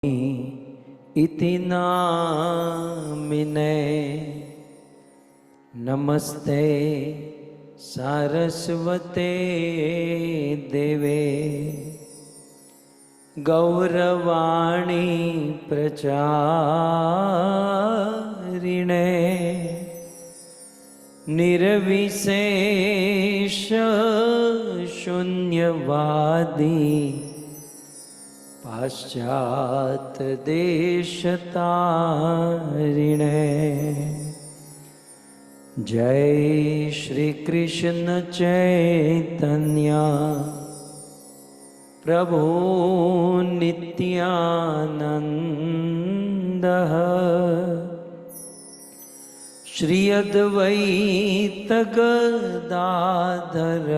इति नामिने नमस्ते सारस्वते देवे गौरवाणी प्रचारिणे निर्विशेष शून्यवादी पाश्चात देशतारिणे। जय श्री कृष्ण चैतन्य प्रभु नित्यानंद श्री अद्वैत गदाधर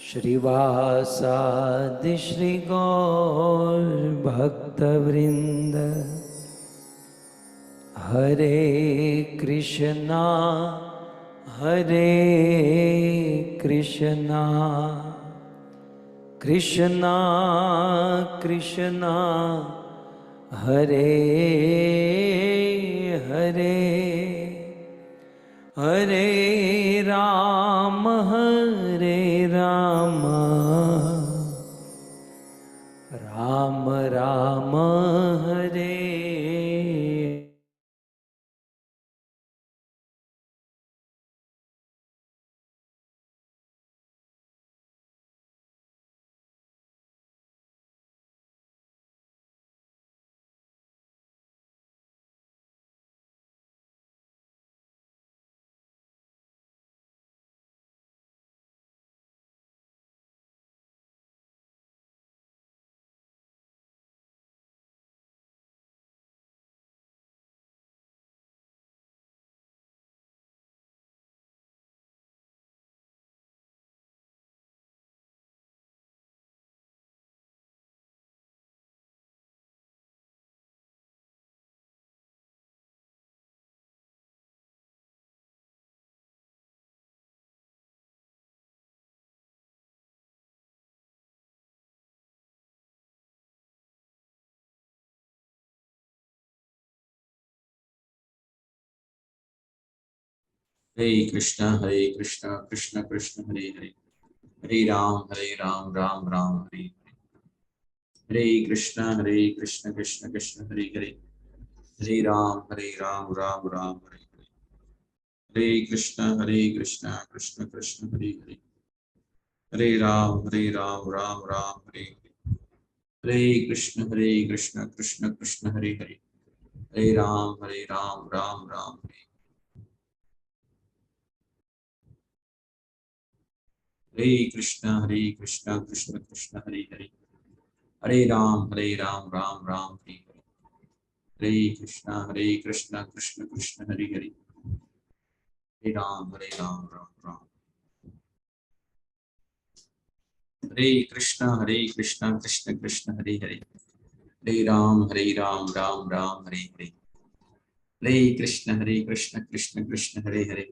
श्रीवासादि श्री गौर भक्तवृंद। हरे कृष्णा कृष्णा कृष्णा हरे हरे हरे राम राम राम हरे। हरे कृष्णा कृष्ण कृष्ण हरे हरे, हरे राम राम राम हरे हरे। हरे कृष्ण कृष्ण कृष्ण हरे हरे, हरे राम राम राम हरे हरे। हरे कृष्ण कृष्ण कृष्ण हरे हरे, हरे राम राम राम हरे हरे। हरे कृष्ण कृष्ण कृष्ण हरे हरे, हरे राम राम राम हरे। हरे कृष्ण कृष्ण कृष्ण हरे हरे, हरे राम राम राम हरे हरे। हरे कृष्ण कृष्ण कृष्ण हरे हरे, हरे राम राम राम। हरे कृष्ण कृष्ण कृष्ण हरे हरे, हरे राम राम राम हरे हरे। हरे कृष्ण कृष्ण कृष्ण हरे हरे,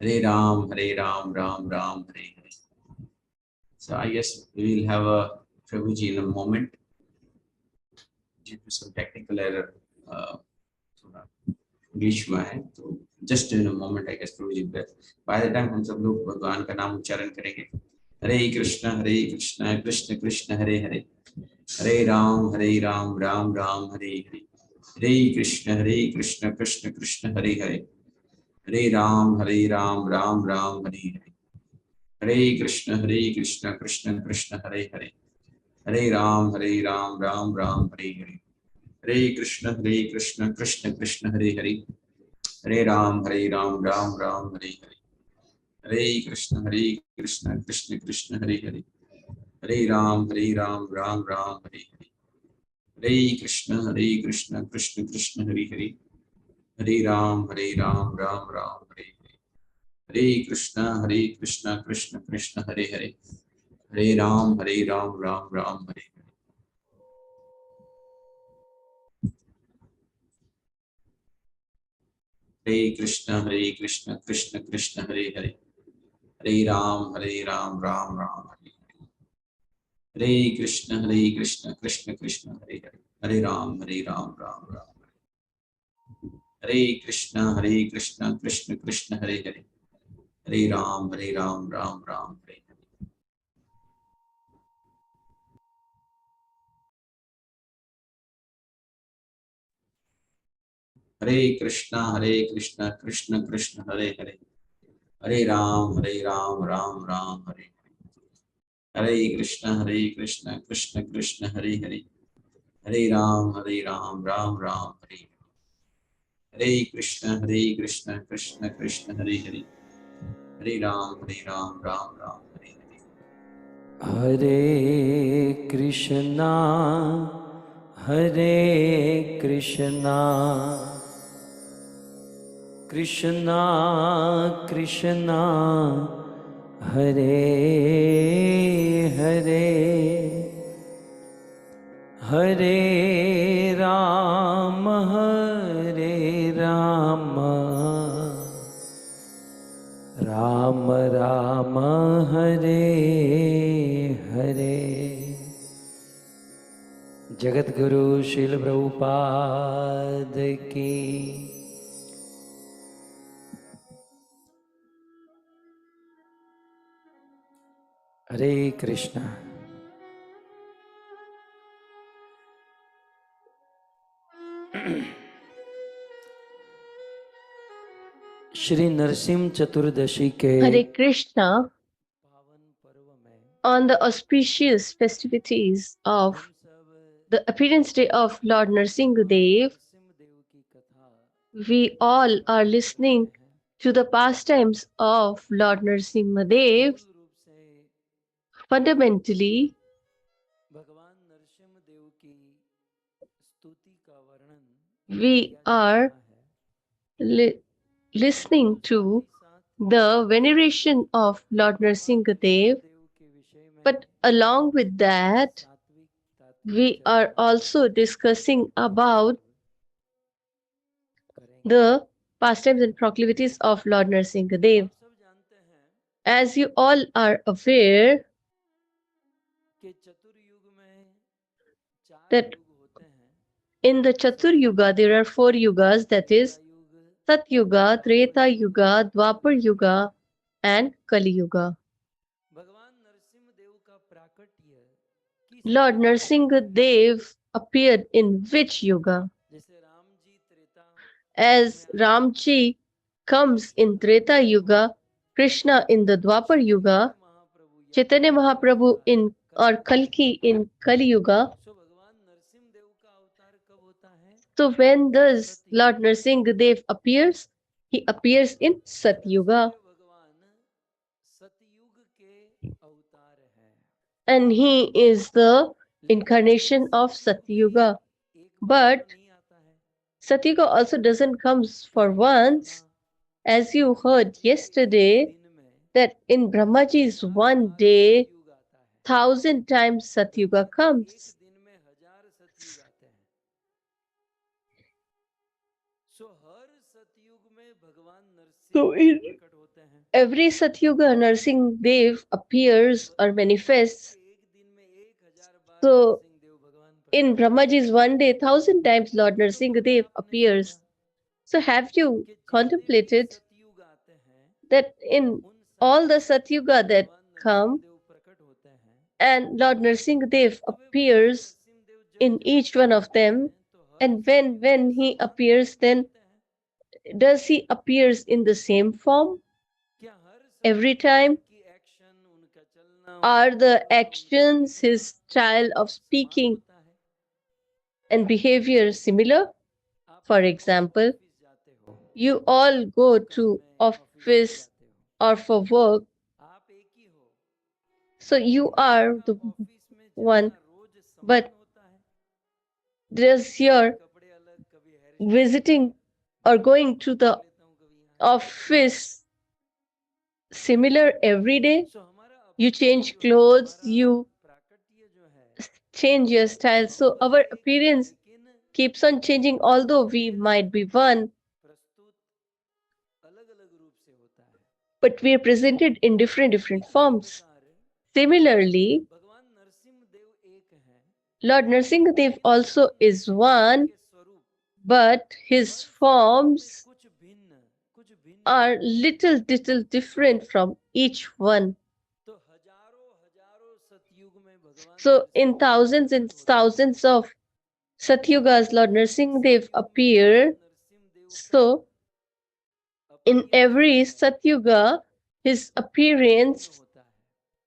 हरे Ram Ram Ram Hare Hare. So I guess we will have a Prabhuji in a moment due to some technical error. थोड़ा ग्लिच हुआ है, तो just in a moment I guess Prabhuji by the time हम सब लोग भगवान का नाम उच्चारण करेंगे। हरे कृष्ण कृष्ण कृष्ण हरे हरे, हरे राम राम राम हरे हरे। हरे कृष्ण कृष्ण कृष्ण हरे हरे, हरे राम राम राम हरे हरे। हरे कृष्ण कृष्ण कृष्ण हरे हरे, हरे राम राम राम हरे हरे। हरे कृष्ण कृष्ण कृष्ण हरे हरे, हरे राम राम राम हरे हरे। हरे कृष्ण कृष्ण कृष्ण हरे हरे, हरे राम राम राम हरे हरे। हरे कृष्ण कृष्ण कृष्ण हरे हरे, हरे राम राम राम हरे हरे। हरे कृष्ण कृष्ण कृष्ण हरे हरे, हरे राम राम राम हरे हरे। हरे कृष्ण कृष्ण कृष्ण हरे हरे, हरे Ram Ram Ram Hare Hare. Hare Krishna, Krishna Krishna, Hare Hare, Hare Ram, Ram Ram. Hare Krishna, Krishna Krishna, Hare Hare, Hare Ram, Ram Ram, Hare Hare. Hare Krishna, Krishna Krishna, Hare Hare, Hare Ram, Ram Ram, Hare Hare. Hare Krishna, Krishna Krishna, Hare Hare, Hare Ram, Ram Ram, Hare Hare. Hare Krishna, Krishna Krishna, Hare Hare, Hare Ram, Ram Ram, Hare Hare. Hare Krishna, Krishna Krishna, Hare Hare, Hare Rama, Ram Ram, Hare Hare. Jagat Guru शिल प्रभुपाद की हरे कृष्णा। श्री नरसिंह चतुर्दशी के Hare Krishna, पावन पर्व में on the auspicious festivities of हम सब the appearance day of Lord Narsimha Dev, Narsingh Dev की कथा we all are listening to the pastimes of Lord Narsimha Dev. मूल रूप से Fundamentally, भगवान नरसिंह देव की स्तुति का वर्णन we किया जा are रहा है। listening to the veneration of Lord Narsimha Dev, देव के विषय में but along with that, सात्विक तात्विक we are चर्चा also discussing about करेंगे। the pastimes and proclivities of Lord Narsimha Dev. आप सब जानते हैं As you all are aware कि चतुर्युग में चार that युग होते हैं। in the Chatur Yuga there are 4 yugas, that is युग Sat Yuga, Treta Yuga, Dwapar Yuga and Kali Yuga. भगवान नरसिंह देव का प्राकट्य किस Lord युग में Narsimha Dev appeared in which yuga? जैसे Ram ji Treta As Ramji comes in Treta Yuga, Krishna in the Dwapar Yuga, Mahaprabhu Chaitanya Mahaprabhu in or Kalki in Kali Yuga. सो भगवान नरसिंह देव का अवतार कब होता है? So when does Lord Narsimha Dev appears? He appears in Sat Yuga, भगवान सतयुग के अवतार है। and he is the incarnation of Sat Yuga. एक But नहीं आता है। Sat Yuga also doesn't come for once. As you heard yesterday, दिन में that in Brahmaji's one day, 1,000 times Sat Yuga comes. दिन में 1000 सतयुग आते हैं। सो हर सतयुग में भगवान So नरसिंह in प्रकट होते हैं। every Satyuga, Narsimha Dev appears or manifests. एक दिन में 1000 बार So नरसिंह देव भगवान प्रकट in Brahmaji's one day, 1,000 times Lord Narsimha Dev appears. So have you कि जितने भी contemplated सतयुग आते हैं that in उन all the सभी Satyuga that भगवान नरसिंह come, देव प्रकट होते हैं। and Lord Narsimha Dev तो वे भगवान appears नरसिंह देव जब in each one of them, तो हर and when he appears, then does he appears in the same form क्या हर every time? की एक्शन उनका चलना Are the actions, his style of speaking होता है? and behavior similar? आप For example, office जाते हो, you all go to office or for work, आप एक ही हो, so you are the office में one, जाना रोज समान but होता है। does your कपड़े अलग, कभी hair visiting or going to the लेता हूँ, कभी यहाँ। office similar every day? सो हमारा You change clothes, you प्राकट्य जो है change your style. So our appearance लेकिन keeps on changing, although we might be one, प्रस्तुत अलग-अलग रूप से होता है। but we are presented in different forms. Similarly, भगवान Narasimha Lord Narsingadev also is one, के स्वरूप but his forms कुछ भिन्न are little different from each one. तो हजारों सतयुग में भगवान So in Narasimha thousands and thousands of Satyugas, Lord Narsingadev appear. So in every Satyuga, his appearance होता है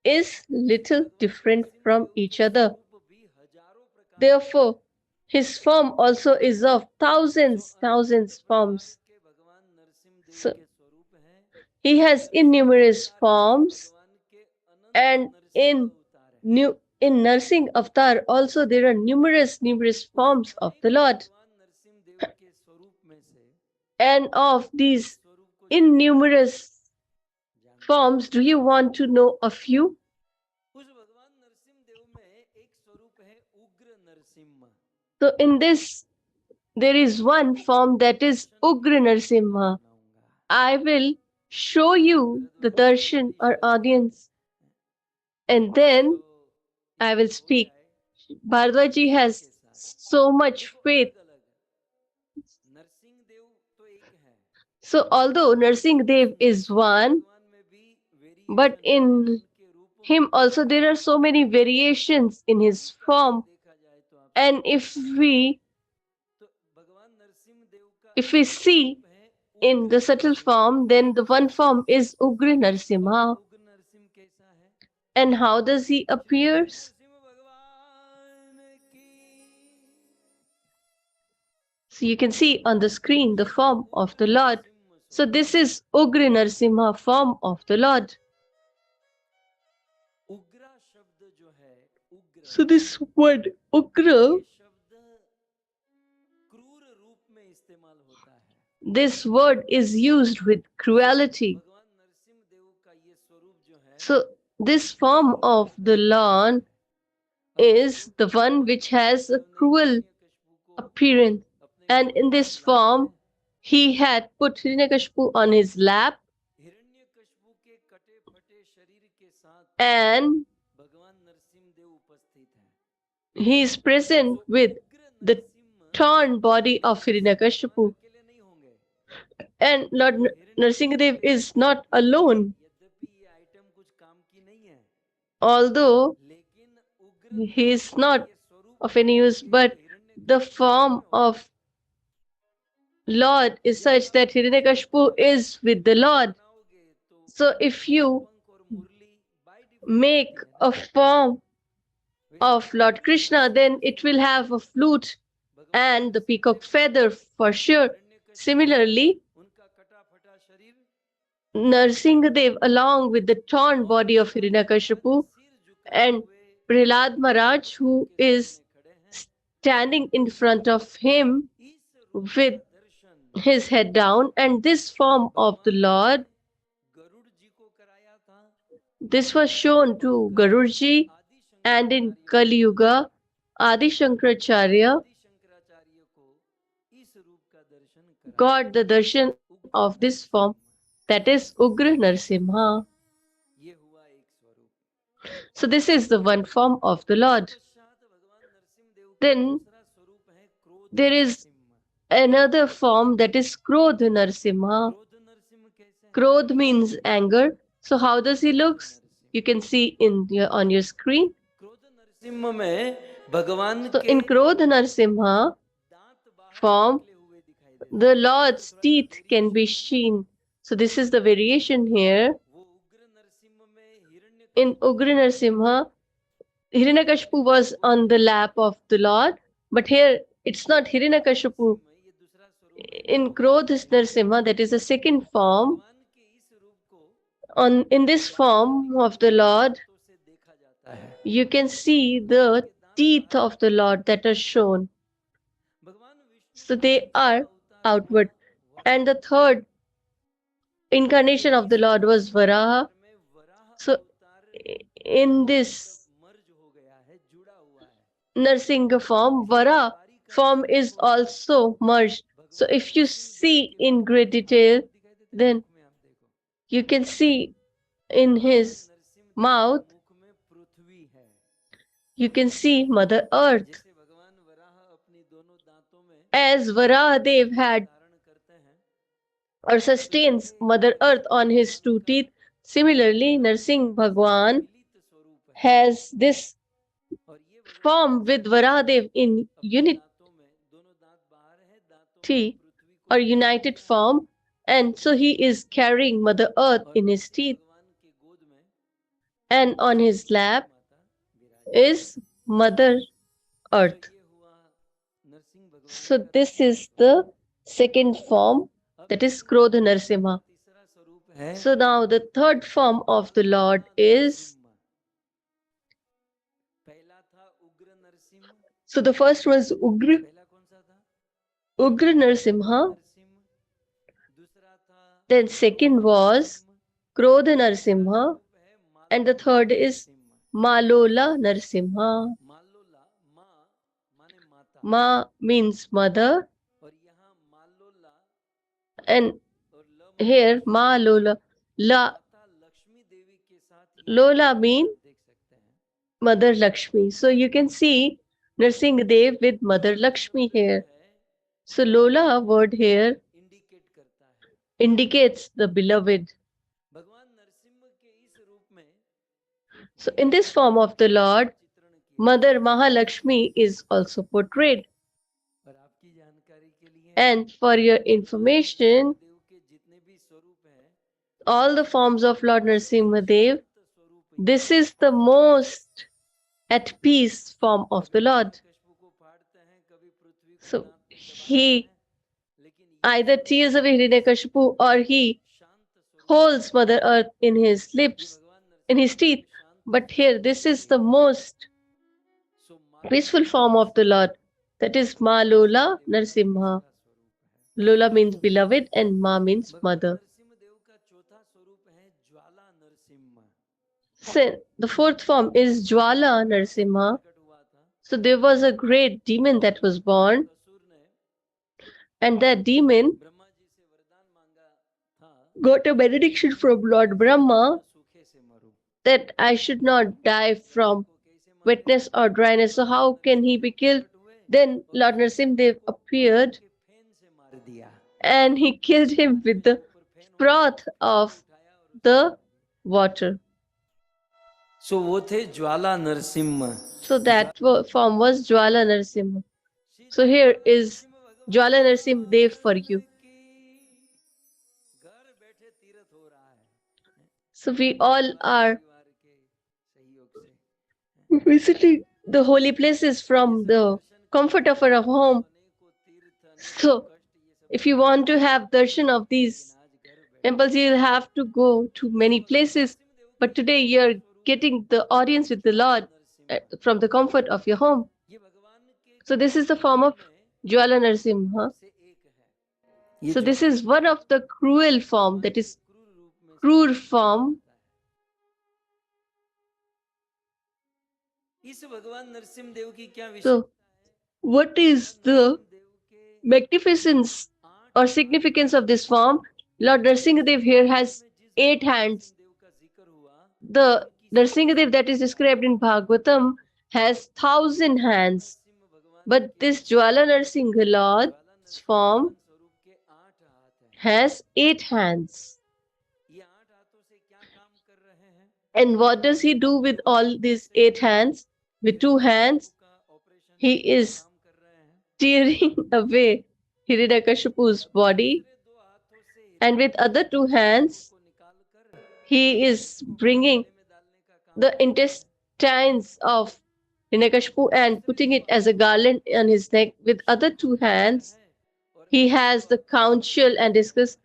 is little different from each other. स्वरूप भी हजारों प्रकार Therefore, his form also is of thousands forms. के भगवान नरसिंह देव So के स्वरूप हैं he has innumerous forms, भगवान के अनंत and नरसिंह अवतार हैं in Narsing Avatar also there are numerous forms of the Lord. भगवान नरसिंह देव के स्वरूप में से And of these स्वरूप को innumerous forms, do you want to know a few? उस भगवान नरसिंह देव में एक स्वरूप है उग्र Narasimha So in this, there is one form that is Ugra Narsimha. I will show you the darshan or audience, and then I will speak. Bhardwaji has so much faith. Narsingh Dev तो एक है So although Narsingh Dev is one, भगवान में भी but in के रूपों him also there are so many variations in his form. देखा जाए तो आप And if we तो भगवान नरसिंह देव का see है in the subtle form, then the one form is Ugra Narsimha. उग्र नरसिंह कैसा है And how does he appears? Narasimha भगवान की So you can see on the screen the form of the Lord. So this is Ugra Narsimha, form of the Lord. उग्रा शब्द जो है उग्र So this word Ugra, ये शब्द क्रूर रूप में इस्तेमाल होता है this word is used with cruelty. भगवान नरसिंह देव का ये स्वरूप जो है So this form of the Lord is the one which has a cruel appearance. And in this form, he had put Hiranyakashipu on his lap, Hiranyakashipu के कटे फटे शरीर के साथ and भगवान नरसिंह देव उपस्थित हैं he is present with the torn body of Hiranyakashipu. अकेले नहीं होंगे And Lord Narsingadev is not alone, यद्यपि ये आइटम कुछ काम की नहीं है although लेकिन उग्र he is not ये स्वरूप of any use, but the form of Lord is such that Hiranyakashipu is with the Lord. बनाओगे तो So if you पंख और मुरली bye make a form of Lord Krishna, then it will have a flute and the peacock feather for sure. Similarly, उनका कटा फटा शरीर Narsingadev, along with the torn body of Hiranyakashipu, and Prahlad Maharaj, who is standing in front of him with his head down, and this form of the Lord, Garuda जी को कराया था this was shown to Garurji, and in Kali Yuga, Adi Shankaracharya आदि शंकराचार्य को इस रूप का दर्शन करा got the darshan of this form, that is Ugra Narsimha. ये हुआ एक स्वरूप So this is the one form of the Lord. पश्चात भगवान नरसिंह देव का Then दूसरा स्वरूप है क्रोध there is Narasimha another form, that is Krodh Narsimha. क्रोध नरसिम्हा कैसे है Krodh means anger. So how does he looks? You can see on your screen. क्रोध नरसिम्हा में भगवान So के in Krodh Narsimha दांत बाहर form, निकले हुए दिखाई देते the Lord's teeth can be seen. So this is the variation here. वो उग्र नरसिम्हा में हिरण्य In Ugra Narsimha, Hiranyakashipu was on the lap of the Lord, but here it's not Hiranyakashipu. ये दूसरा स्वरूप In Krodh Narsimha, that is the second form, भगवान के इस रूप को in this form of the Lord, तो से देखा जाता है you can see the teeth of the Lord that are shown. भगवान Vishnu So they are outward. And the third incarnation of the Lord was Varaha. में वराह So in this मर्ज हो गया है जुड़ा हुआ है Narsingha form, Vara form is also merged. So if you see in great detail, then में आप देखो you can see in his Narasimha mouth, मुख में पृथ्वी है you can see Mother Earth. जैसे भगवान वराह अपनी दोनों दांतों में As Varahadev had धारण करते हैं, or sustains Mother Earth on his two teeth, similarly Narsingh Bhagwan मिलित स्वरूप है। has this और ये भगवान form with Varahadev in अपने unity दांतों में, दोनों दांत बाहर है, दांतों में पृथ्वी को or united form, and so he is carrying Mother Earth और in his इसी teeth, भगवान के गोद में and on his lap माता विराज। is Mother तो Earth. ये हुआ नरसिंह भगवान So का this is the second form, that is Krodha Narsimha. तीसरा स्वरूप है So now the third form of the Lord is, Narasimha. पहला था उग्र Narasimha, so the first was पहला कौन सा था? Ugra Narsimha, Narasimha. दूसरा था then second was Krodha Narsimha, स्वरूप है and the third is Narasimha. Malola Narsimha. मालोला, माँ माने माता, Ma means mother, और यहाँ मालोला and और ल here Malola. La माता लक्ष्मी देवी के साथ ये Lola mean देख सकते हैं। Mother Lakshmi. So you can see Narsingh Dev with Mother Lakshmi here. So Lola word here indicate करता है indicates the beloved. भगवान नरसिम्हा के इस रूप में So in this form of the Lord, चित्रण किया। Mother Mahalakshmi is also portrayed. और आपकी जानकारी के लिए And for your information, देव के जितने भी स्वरूप हैं, all the forms of Lord Narsimha Dev, स्वरूप this is the most at peace form of the Lord. Kashyap को फाड़ते हैं, कभी पृथ्वी को So दांत में दबाते he हैं, लेकिन ये either tears away Hiranyakashipu or he शांत स्वरूप holds Mother Earth in his ये lips, भगवान in his teeth. शांत But here, this is the most सो माँ peaceful form of the Lord. That is Ma Lola Narsimha. स्वरूप है। Lola means beloved and Ma means भगवान mother. Narasimha देव का चौथा स्वरूप है ज्वाला Narasimha. So the fourth form is Jwala Narsimha. प्रकट हुआ था So there was a great demon that was born, असुर ने and that demon Brahma ji से वरदान मांगा था got a benediction from Lord Brahma सूखे से मरूं। that I should not die from को कैसे मारूं? wetness or dryness. So how can he be killed? Then Lord Narsimha Dev appeared के फेन से मार दिया। and he killed him with the froth of the water. सो वो थे ज्वाला Narasimha. So that form was Jwala Narsimha. So here is Jwala Narsimha Dev for you. घर बैठे तीर्थ हो रहा है So we all are परिवार के सहयोग से। visiting the holy places from the comfort of our home. अनेकों तीर्थ, अनेकों So कष्ट, ये सब if you want to have darshan of these आज घर बैठे temples, you'll have to go to many places. But today you're getting the audience with the Lord from the comfort of your home. ये भगवान के So this is the form of Jwala Narsimha. से एक है। ये So this is one of the cruel form, that is क्रूर रूप में cruel form. इस भगवान नरसिम्हा देव की क्या विशेषता So what is the देव के magnificence or significance of this form? Lord Narsingadev here has 8 hands. देव का जिक्र हुआ The Narsingadev that is described in Bhagavatam has 1,000 hands. भगवान But this Jwala Narsingha Lord's form स्वरूप के 8 हाथ हैं। has 8 hands. ये 8 हाथों से क्या काम कर रहे हैं? And what does he do with all these 8 hands? With 2 hands, का ऑपरेशन he is काम कर रहे हैं। tearing away Hiranyakashipu's body, दूसरे 2 हाथों से and with other 2 hands, को निकाल कर he is bringing में डालने का काम the intestines of Hiranyakashipu and putting it as a garland on his neck. With other 2 hands, he has the conch shell and discus,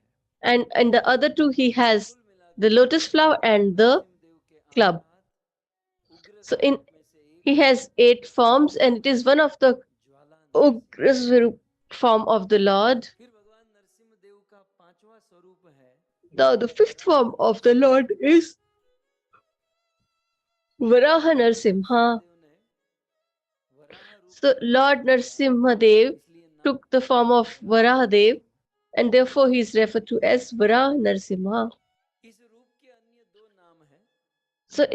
and in the other 2 he has the lotus flower and the देव के 8 club. हाथ उग्र So in में से एक he has 8 forms, and it is one of the Jwala. Ugra Swarup form of the Lord. फिर भगवान नरसिम्हा देव का 5वां स्वरूप है Now the 5th form of the Lord is Varaha Narsimha. देव ने वराह रूप So Lord Narsimha Dev इसलिए नाम took the form of Varaha Dev, and therefore he is referred to as Varaha Narsimha. इस रूप के अन्य 2 नाम हैं। So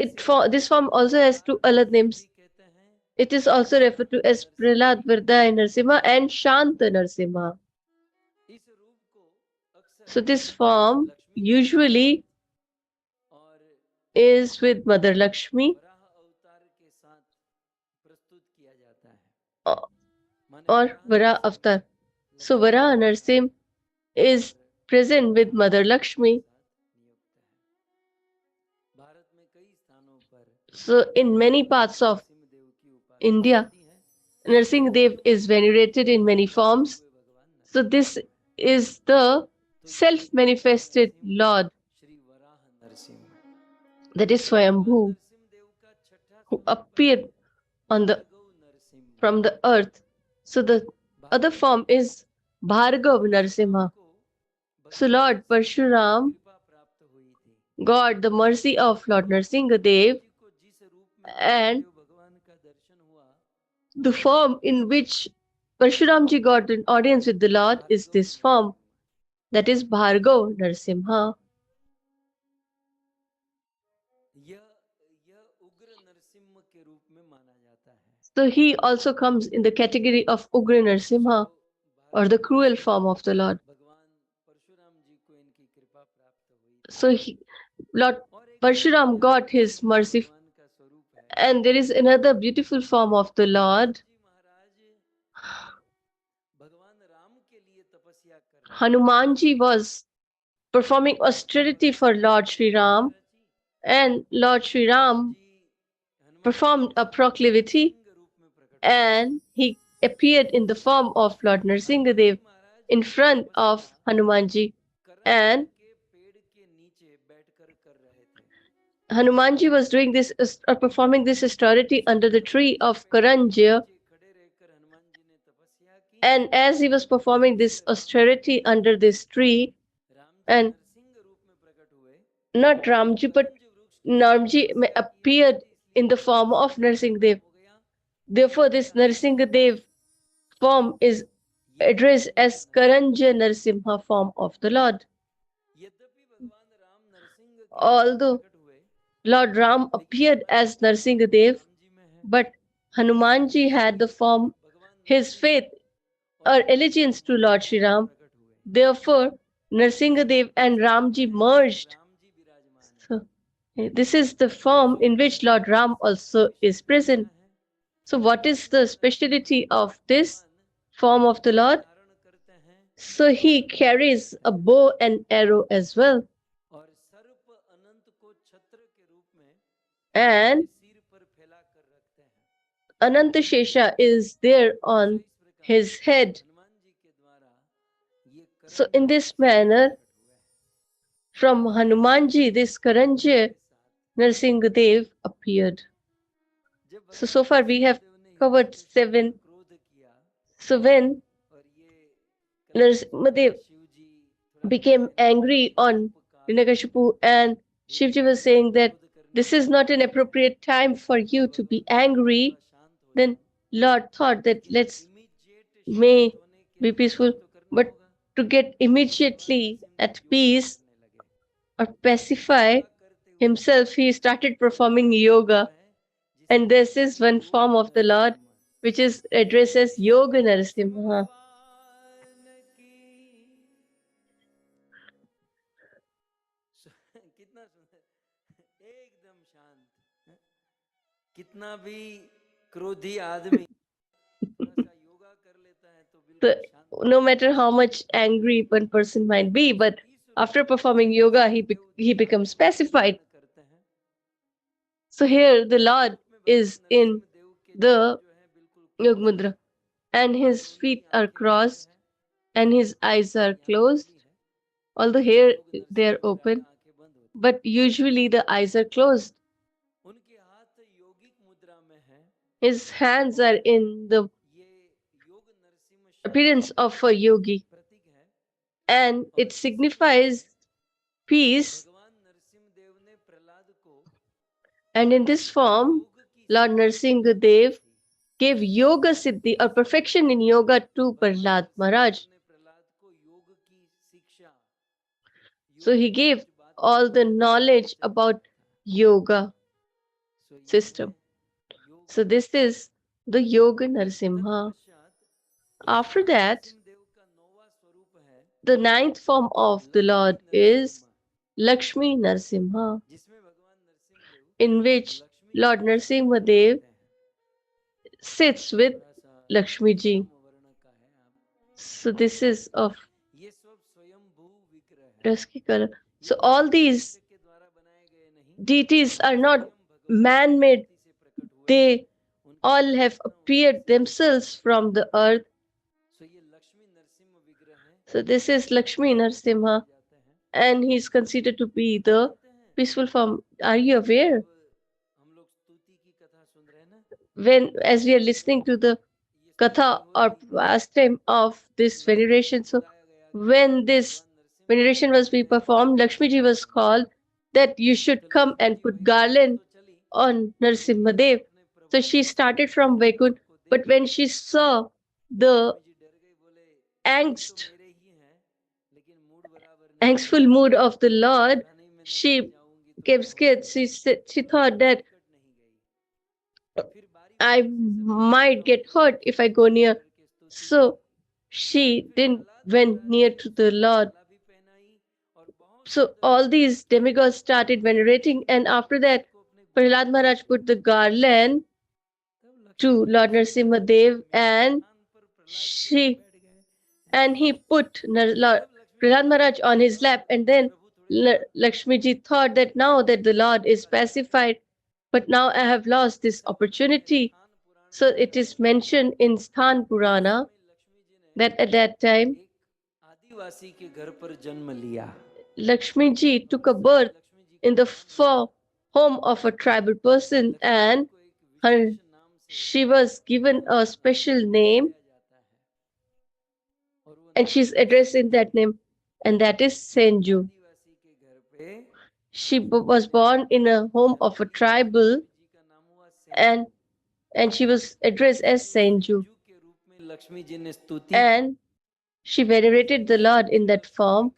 this form also has 2 other names. भी कहते हैं It is also referred to as Prahlad Vardaya Narsimha and Shanta Narsimha. इस रूप को अक्सर So this form Lakshmi usually और is with Mother Lakshmi Varaha अवतार के साथ प्रस्तुत किया जाता है or माने or Varaha Vara Narasimha Avatar. So Lakshmi Vara के Narsim is present with Mother Lakshmi. साथ नियुक्त है भारत में कई स्थानों पर So in many parts of Narasimhadeva की उपासना India, होती है Narsingh Dev is venerated in many forms. हुए भगवान Narasimha So this is the self-manifested Lord, Shri Varaha Narasimha that is Swayambhu, Narasimhadeva का छठा who स्वरूप है appeared on the Bhargava Narasimha from the earth. So the other form is Bhargav Narsimha. So Lord Parshuram कृपा प्राप्त हुई थी got the mercy of Lord Narsingh Dev, जी को जिस रूप में and नरसिंहदेव भगवान का दर्शन हुआ the form in which Parshuramji got an audience with the Lord is this form, that is Bhargav Narsimha. यह यह उग्र नरसिंह के रूप में माना जाता है So he also comes in the category of Ugra Narsimha, or the cruel form of the Lord. भगवान परशुराम जी को इनकी कृपा प्राप्त हुई So Lord और एक Parshuram got his mercy, भगवान का स्वरूप है and there is another beautiful form of the Lord. जी महाराज भगवान राम के लिए तपस्या कर रहे Hanumanji was performing austerity for Lord Sri Ram, and Lord Sri Ram performed a proclivity, रूप में प्रकट and he appeared in the form of Lord Narsingadev in front of Hanumanji. And के पेड़ के नीचे बैठकर कर रहे थे Hanumanji was doing this, performing this austerity under the tree of Karanjya. खड़े रहकर हनुमान जी ने तपस्या की And as he was performing this austerity under this tree, Ram ji and Narasimha रूप में प्रकट हुए not Ramji but Narmji appeared in the form of Narsingadev. हो गया Therefore, this Narsingadev form is addressed as Karanja Narsimha form of the Lord. यद्यपि भगवान राम नरसिंह के Although प्रकट हुए Lord Ram appeared as Narsingadev, Ram ji में है but Hanumanji had the form, भगवान his faith or allegiance to Lord Sri Ram. प्रकट हुए Therefore, Narsingadev and Ramji merged. Ram ji विराजमान है So, this is the form in which Lord Ram also is present. So, what is the speciality of this form of the Lord? धारण करते हैं So, he carries a bow and arrow as well. और सर्प अनंत को छत्र के रूप में And सिर पर फैला कर रखते हैं Anantashesha is there on his head. Hanuman ji के द्वारा ये So, in this manner, from Hanumanji, this Karanja Narsingadev appeared. So far we have covered 7. क्रोध किया So when और ये Narsimhadev Shiv ji became angry on Hiranyakashipu, and Shivji was saying that this is not an appropriate time for you to be angry, then Lord thought that let's may be peaceful, but to get immediately at peace or pacify himself, he started performing yoga. And this is one form of the Lord which is addressed as Yoga Narasimha. कितना सुंदर एकदम शांत कितना भी क्रोधी आदमी थोड़ा सा योगा कर लेता है तो So, बिल्कुल शांत no matter how much angry one person might be, but after performing yoga, he becomes pacified. करते हैं So here the Lord is in the Yog Mudra, and his feet are crossed and his eyes are closed. Although here they are open, but usually the eyes are closed. उनके हाथ यौगिक मुद्रा में है His hands are in the ये योग Narasimha appearance of a yogi, प्रतीक है and it signifies peace. भगवान नरसिंह देव ने प्रहलाद को And in this form, Lord Narsingh Dev gave yoga siddhi or perfection in yoga to Prahlad Maharaj. ने प्रहलाद को योग की शिक्षा So he gave all the knowledge about yoga सो ये system. योग So this is the Yoga Narsimha. After that, the ninth form of the Lord is Lakshmi Narsimha, in which Lord Narsimha Dev sits with Lakshmi Ji. So this is of dusky color. So all these deities are not man-made. They all have appeared themselves from the earth. So this is Lakshmi Narsimha, and he is considered to be the peaceful form. Are you aware? When, as we are listening to the Katha or pastime of this veneration, so when this veneration was being performed, Lakshmi Ji was called that you should come and put garland on Narsimha Dev. So she started from Vaikunth, but when she saw the angstful mood of the Lord, she became scared. She thought that I might get hurt if I go near. So she didn't went near to the Lord. So all these demigods started venerating, and after that, Prahlad Maharaj put the garland to Lord Narsimha Dev, and he put Prahlad Maharaj on his lap, and then Lakshmi Ji thought that now that the Lord is pacified, but now I have lost this opportunity. So it is mentioned in Sthan Purana that at that time Lakshmi Ji took a birth in the home of a tribal person, and she was given a special name, and she's addressed in that name, and that is Senju. She was born in a home of a tribal, and she was addressed as Senju. And she venerated the Lord in that form,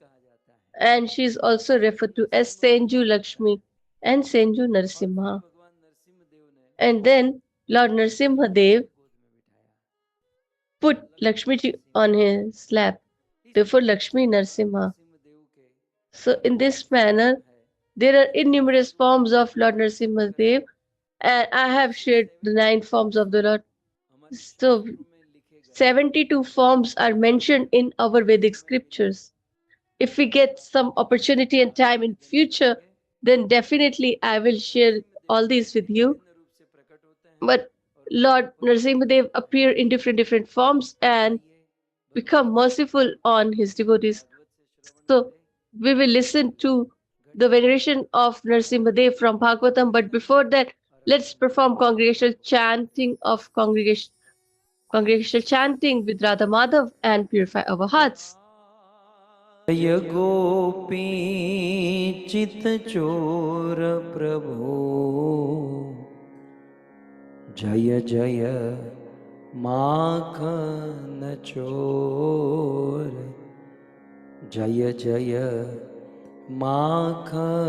and she is also referred to as Senju Lakshmi and Senju Narsimha. And then Lord Narsimha Dev put Lakshmi Ji on his lap, therefore Lakshmi Narsimha. So in this manner, there are innumerable forms of Lord Narsimha Dev, and I have shared the 9 forms of the Lord. So 72 forms are mentioned in our Vedic scriptures. If we get some opportunity and time in future, then definitely I will share all these with you. But Lord Narsimha Dev appear in different forms and become merciful on his devotees. So we will listen to the veneration of Narsimha Dev from Bhagavatam. But before that, let's perform congregational chanting of congregational chanting with Radha Madhav and purify our hearts. जय गोपी चित चोर प्रभो जय जय माखन चोर जय जय माखन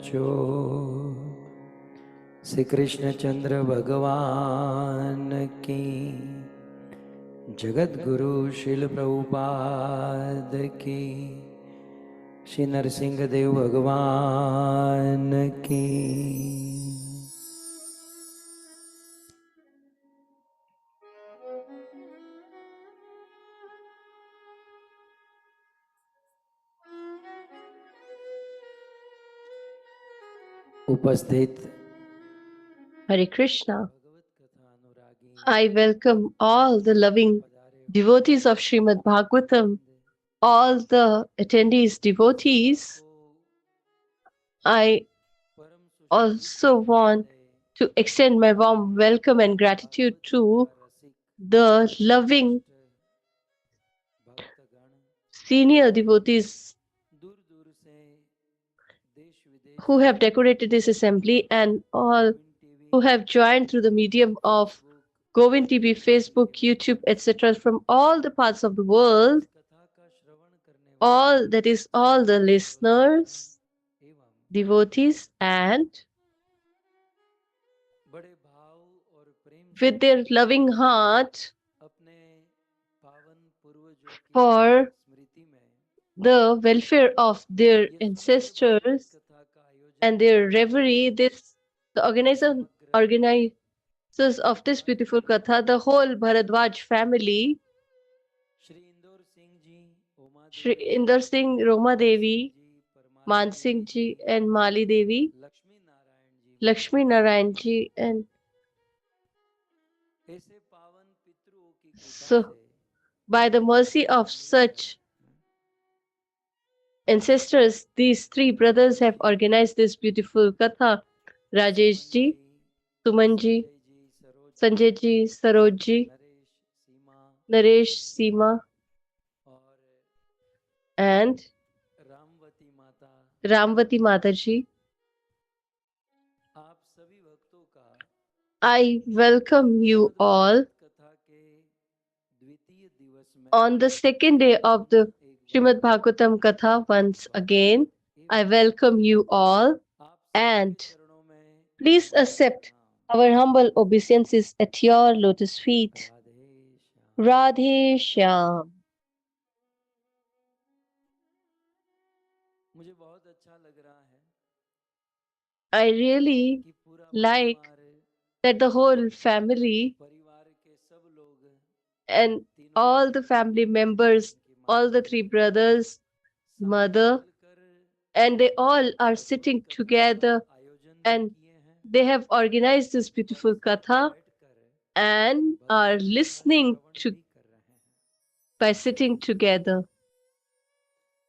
चोर श्री कृष्ण चंद्र भगवान की जगत गुरु शिल प्रभुपाद की श्री नरसिंह देव भगवान की। उपस्थित Hare Krishna. I welcome all the loving devotees of Srimad Bhagavatam, all the attendees, devotees. I also want to extend my warm welcome and gratitude to the loving senior devotees who have decorated this assembly and all who have joined through the medium of Govind TV, Facebook, YouTube, etc. from all the parts of the world. All, that is, all the listeners, devotees, and with their loving heart अपने पावन पूर्वजों की for स्मृति में the welfare of their ये सुंदर Bhagavat ancestors कथा का आयोजन and their करने reverie. The organizers of this beautiful katha, the whole Bharadwaj family, Shri Indore Singh ji, Uma Shri Devi, Inder Singh, Roma Devi, ji, परमाली Man Devi Singh ji, ji, and Mali Devi, Lakshmi Narayan ji, Lakshmi Narayan ji, and ऐसे पावन पितरों की कृपा so से by the mercy of such ancestors, these three brothers have organized this beautiful katha. Rajesh ji, Suman ji, Sanjay ji, Saroj ji, Naresh, Seema Naresh, Seema, और and Ramwati माता, Ramvati Mataji. आप सभी भक्तों का I welcome you Shrimad all Bhagavat कथा के द्वितीय दिवस में on the second day of the Srimad Bhagavatam Katha. Once again, I welcome you all आप सभी and के चरणों में please accept our humble obeisances at your lotus feet. Radhe Shyam. Radhe Shyam. मुझे बहुत अच्छा लग रहा है I really कि पूरा like परिवार, that the whole family परिवार के सब लोग, and तीनों all the बहनें, family members, उनकी all the माताएं, three brothers, सभी mother, मिलकर and they all are Bhagavat sitting कथा together का आयोजन भी and किए हैं they have organized this और beautiful साथ katha बैठकर and are भगवत कथा listening श्रवण to भी कर रहे हैं। by sitting together.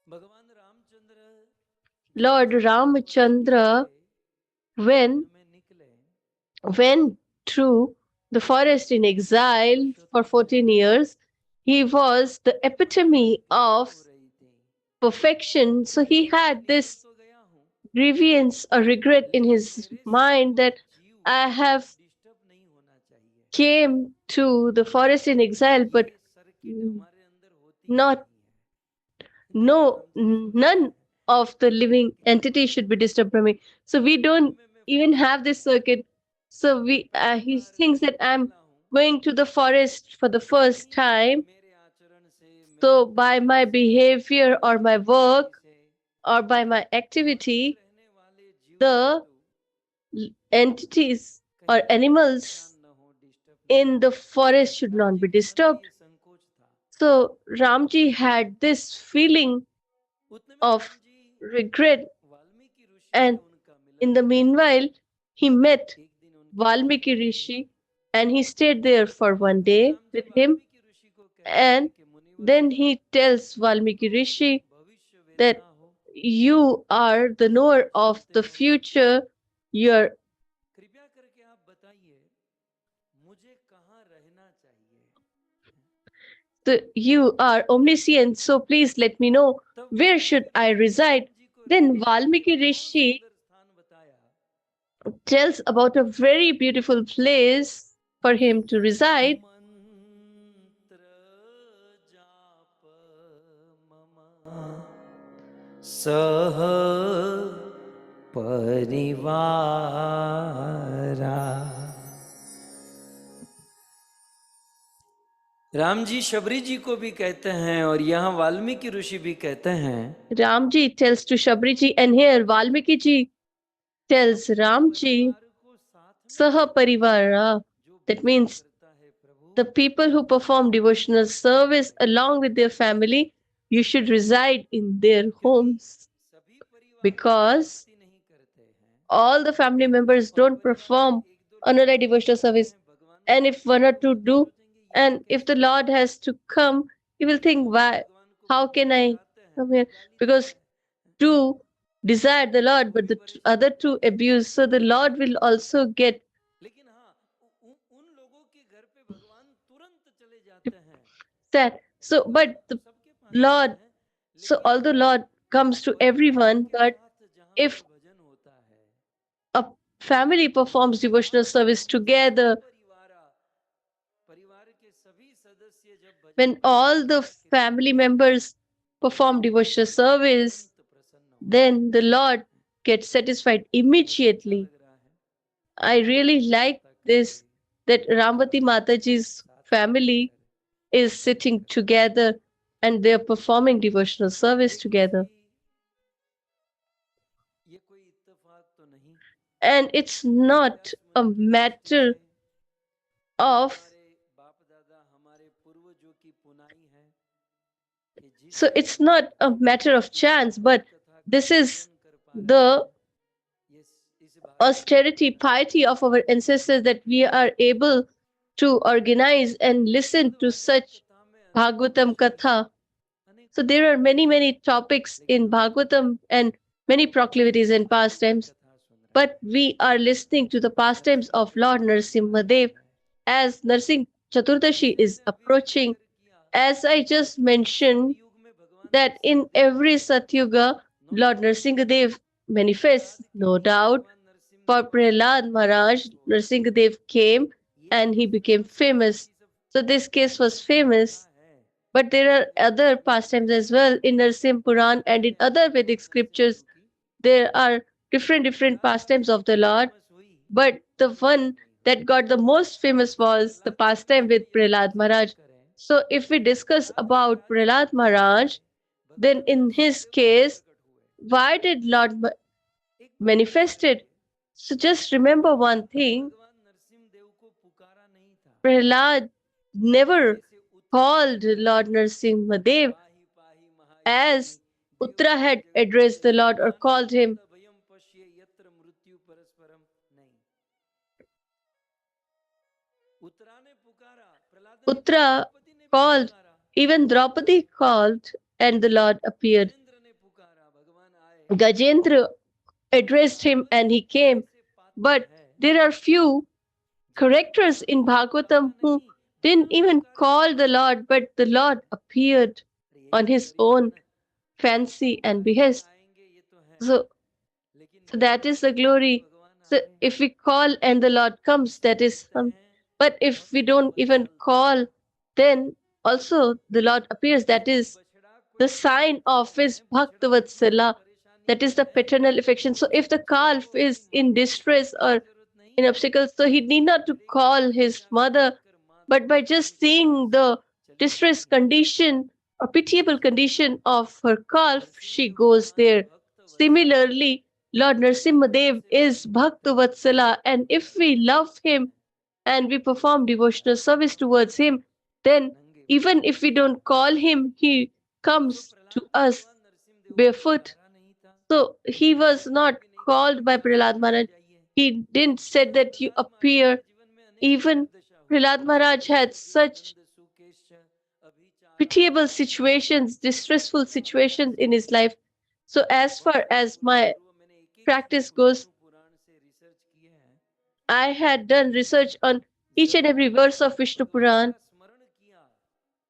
भगवान रामचंद्र Lord जब 14 वर्ष के Ramchandra, थे, when वन में निकले went through the forest in exile for 14 years, he was the epitome of हो रही थी, perfection. So he मैं had निकल this तो गया हूँ grievance or regret in लेकिन his मेरे से mind कोई that जीव I have डिस्टर्ब नहीं होना चाहिए। came to the forest in exile, but ये सर्किट हमारे अंदर होती ही not नहीं है। जैसे रामचंद्र सोचते none हैं of the living entity should be disturbed by me. So we don't में even फंसा have हुआ this हूँ, circuit. So पहली he bar thinks that I'm निकला हूँ, going to the forest for the first कहीं time. मेरे आचरण से, मेरे So by my तरीके से, behavior or मेरी my work एक्टिविटी से or by my वहां पे activity, रहने वाले जीव the जंतु entities or कहीं animals परेशान न हो, डिस्टर्ब न in the हो। forest should Ram not ji be के मन में disturbed. ये संकोच था। So Ramji had this feeling उतने में of राम जी regret, वाल्मीकि ऋषि से and उनका in मिलन the हुआ। meanwhile, he met एक दिन उनके घर Valmiki रुके Rishi and he stayed there for one फिर day Ram ji with him. Valmiki ऋषि को कहते हैं And कि मुनिवर then he tells Valmiki तुम Rishi भविष्य that वेत्ता हो, you are the knower of जानते the हो, future. You're कृपया करके आप बताइए मुझे कहाँ रहना चाहिए। you are omniscient, so please let me know तब where should वाल्मीकि I ऋषि ने reside. राम जी को Then एक Valmiki बहुत Rishi सुंदर स्थान बताया। tells about a very beautiful place for him to reside. मंत्र जाप मम सह परिवारा। राम जी शबरी जी को भी कहते हैं और यहाँ वाल्मीकि ऋषि भी कहते हैं, Ramji tells to Shabriji, and here Valmiki ji tells Ramji, परिवार को साथ में Saha Parivara. जो That भजन means करता है प्रभु, the people who perform devotional service along with their family, you should reside in their क्योंकि homes, सभी परिवार वाले because भक्ति नहीं करते हैं all the family members और don't परिवार में perform एक दो लोग honorary भजन devotional करते service. हैं, भगवान को And if Darshan one or two दोगे तो do, सोचेंगे ये and if the कैसे Lord has to come, he will think, why? भगवान को How खूब can I चिढ़ाते हैं, come here? खूब गाली देते Because हैं, two desire the Lord, but बड़ी the परेशान other होते two हैं। abuse. So the Lord will also get लेकिन हाँ, उन लोगों के घर पे भगवान तुरंत चले जाते हैं। sad. So, भगवान but the सबके पास आते Lord, हैं, so लेकिन although Lord comes to परिवार everyone, के but साथ जहाँ पे if भजन होता है, a family performs devotional वहाँ पे service हम सह together, परिवारा, परिवार के सभी सदस्य जब भजन when करते all हैं the ना, कृपया family करके members perform तो devotional भगवान service, तुरंत प्रसन्न होते हैं। then the Lord gets satisfied मुझे अच्छा immediately. लग रहा है, I really like कृपा this करके that Ramvati Mataji's family is sitting together and they are performing devotional service together. ये कोई इत्तेफाक तो नहीं, And it's not a matter of, हमारे बाप दादा हमारे पूर्वजों की पुनाई है कि जिस so it's not a matter of chance, but कथा का this is आयोजन कर पा रहे the हैं, ये इस भाग्य austerity, piety of our ancestors that we are able to organize and listen to such कथा में Bhagavatam Katha. So there are many, many topics in Bhagavatam and many proclivities and pastimes, but we are listening to the pastimes of Lord Narsimha Dev as Narsingh Chaturdashi is approaching. As I just mentioned, that in every Satyuga, Lord Narsimha Dev manifests, no doubt. For Prahlad Maharaj, Narsimha Dev came and he became famous. So this case was famous. But there are other pastimes as well in Narsimha Puran and in other Vedic scriptures. There are different pastimes of the Lord. But the one that got the most famous was the pastime with Prahlad Maharaj. So if we discuss about Prahlad Maharaj, then in his case, why did Lord manifested? So just remember one thing, Prahlad never called Lord Narsimha Dev as Uttara had addressed the Lord or called him. Uttara called, even Draupadi called, and the Lord appeared. Gajendra addressed him and he came. But there are few characters in Bhagavatam who didn't even call the Lord, but the Lord appeared on his own fancy and behest. So, so that is the glory. So if we call and the Lord comes, that is but if we don't even call, then also the Lord appears. That is the sign of his Bhaktavatsala. That is the paternal affection. So if the calf is in distress or in obstacles, so he need not to call his mother, but by just seeing the distress condition or pitiable condition of her calf, she goes there. Similarly, Lord Narsimhadev is Bhaktavatsala, and if we love him and we perform devotional service towards him, then even if we don't call him, he comes to us barefoot. So he was not called by Prahlad Maharaj. He didn't say that you appear. Even Prahlad Maharaj had such pitiable situations, distressful situations in his life. So as far as my practice goes, I had done research on each and every verse of Vishnu Puran.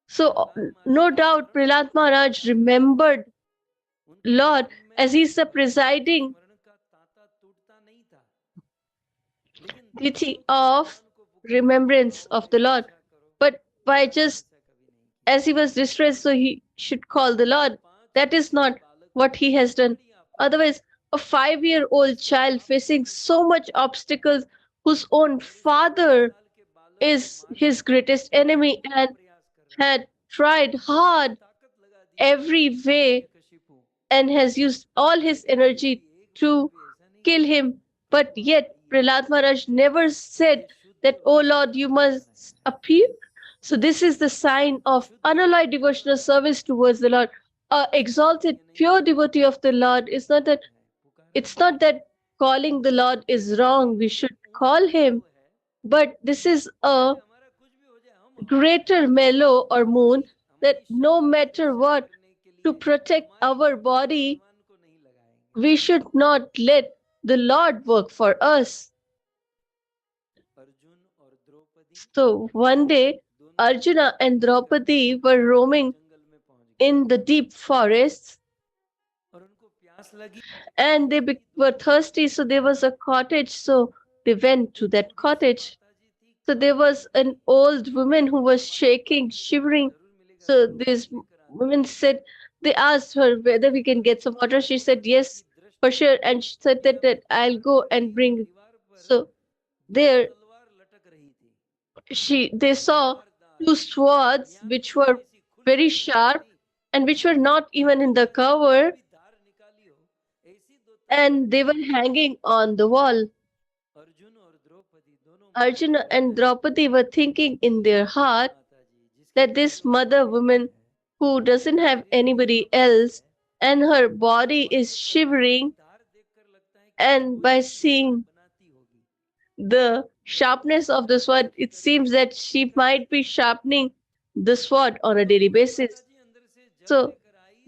So no doubt Prahlad Maharaj remembered Lord as he's the presiding deity of remembrance of the Lord. But by just as he was distressed, so he should call the Lord. That is not what he has done. Otherwise, a 5-year-old child facing so much obstacles, whose own father is his greatest enemy and had tried hard every way and has used all his energy to kill him. But yet, Prahlad Maharaj never said that, oh Lord, you must appear. So, this is the sign of unalloyed devotional service towards the Lord. A exalted, pure devotee of the Lord is not that, it's not that calling the Lord is wrong. We should call him. But this is a greater mellow or moon that no matter what, to protect our body, we should not let the Lord work for us. So one day, Arjuna and Draupadi were roaming in the deep forests and they were thirsty, so there was a cottage, so they went to that cottage. So there was an old woman who was shaking, shivering. So this woman said, they asked her whether we can get some water. She said, yes, for sure. And she said that I'll go and bring. So there, they saw two swords which were very sharp and which were not even in the cover, and they were hanging on the wall. Arjuna and Draupadi were thinking in their heart that this mother woman who doesn't have anybody else and her body is shivering, and by seeing the sharpness of the sword, it seems that she might be sharpening the sword on a daily basis. So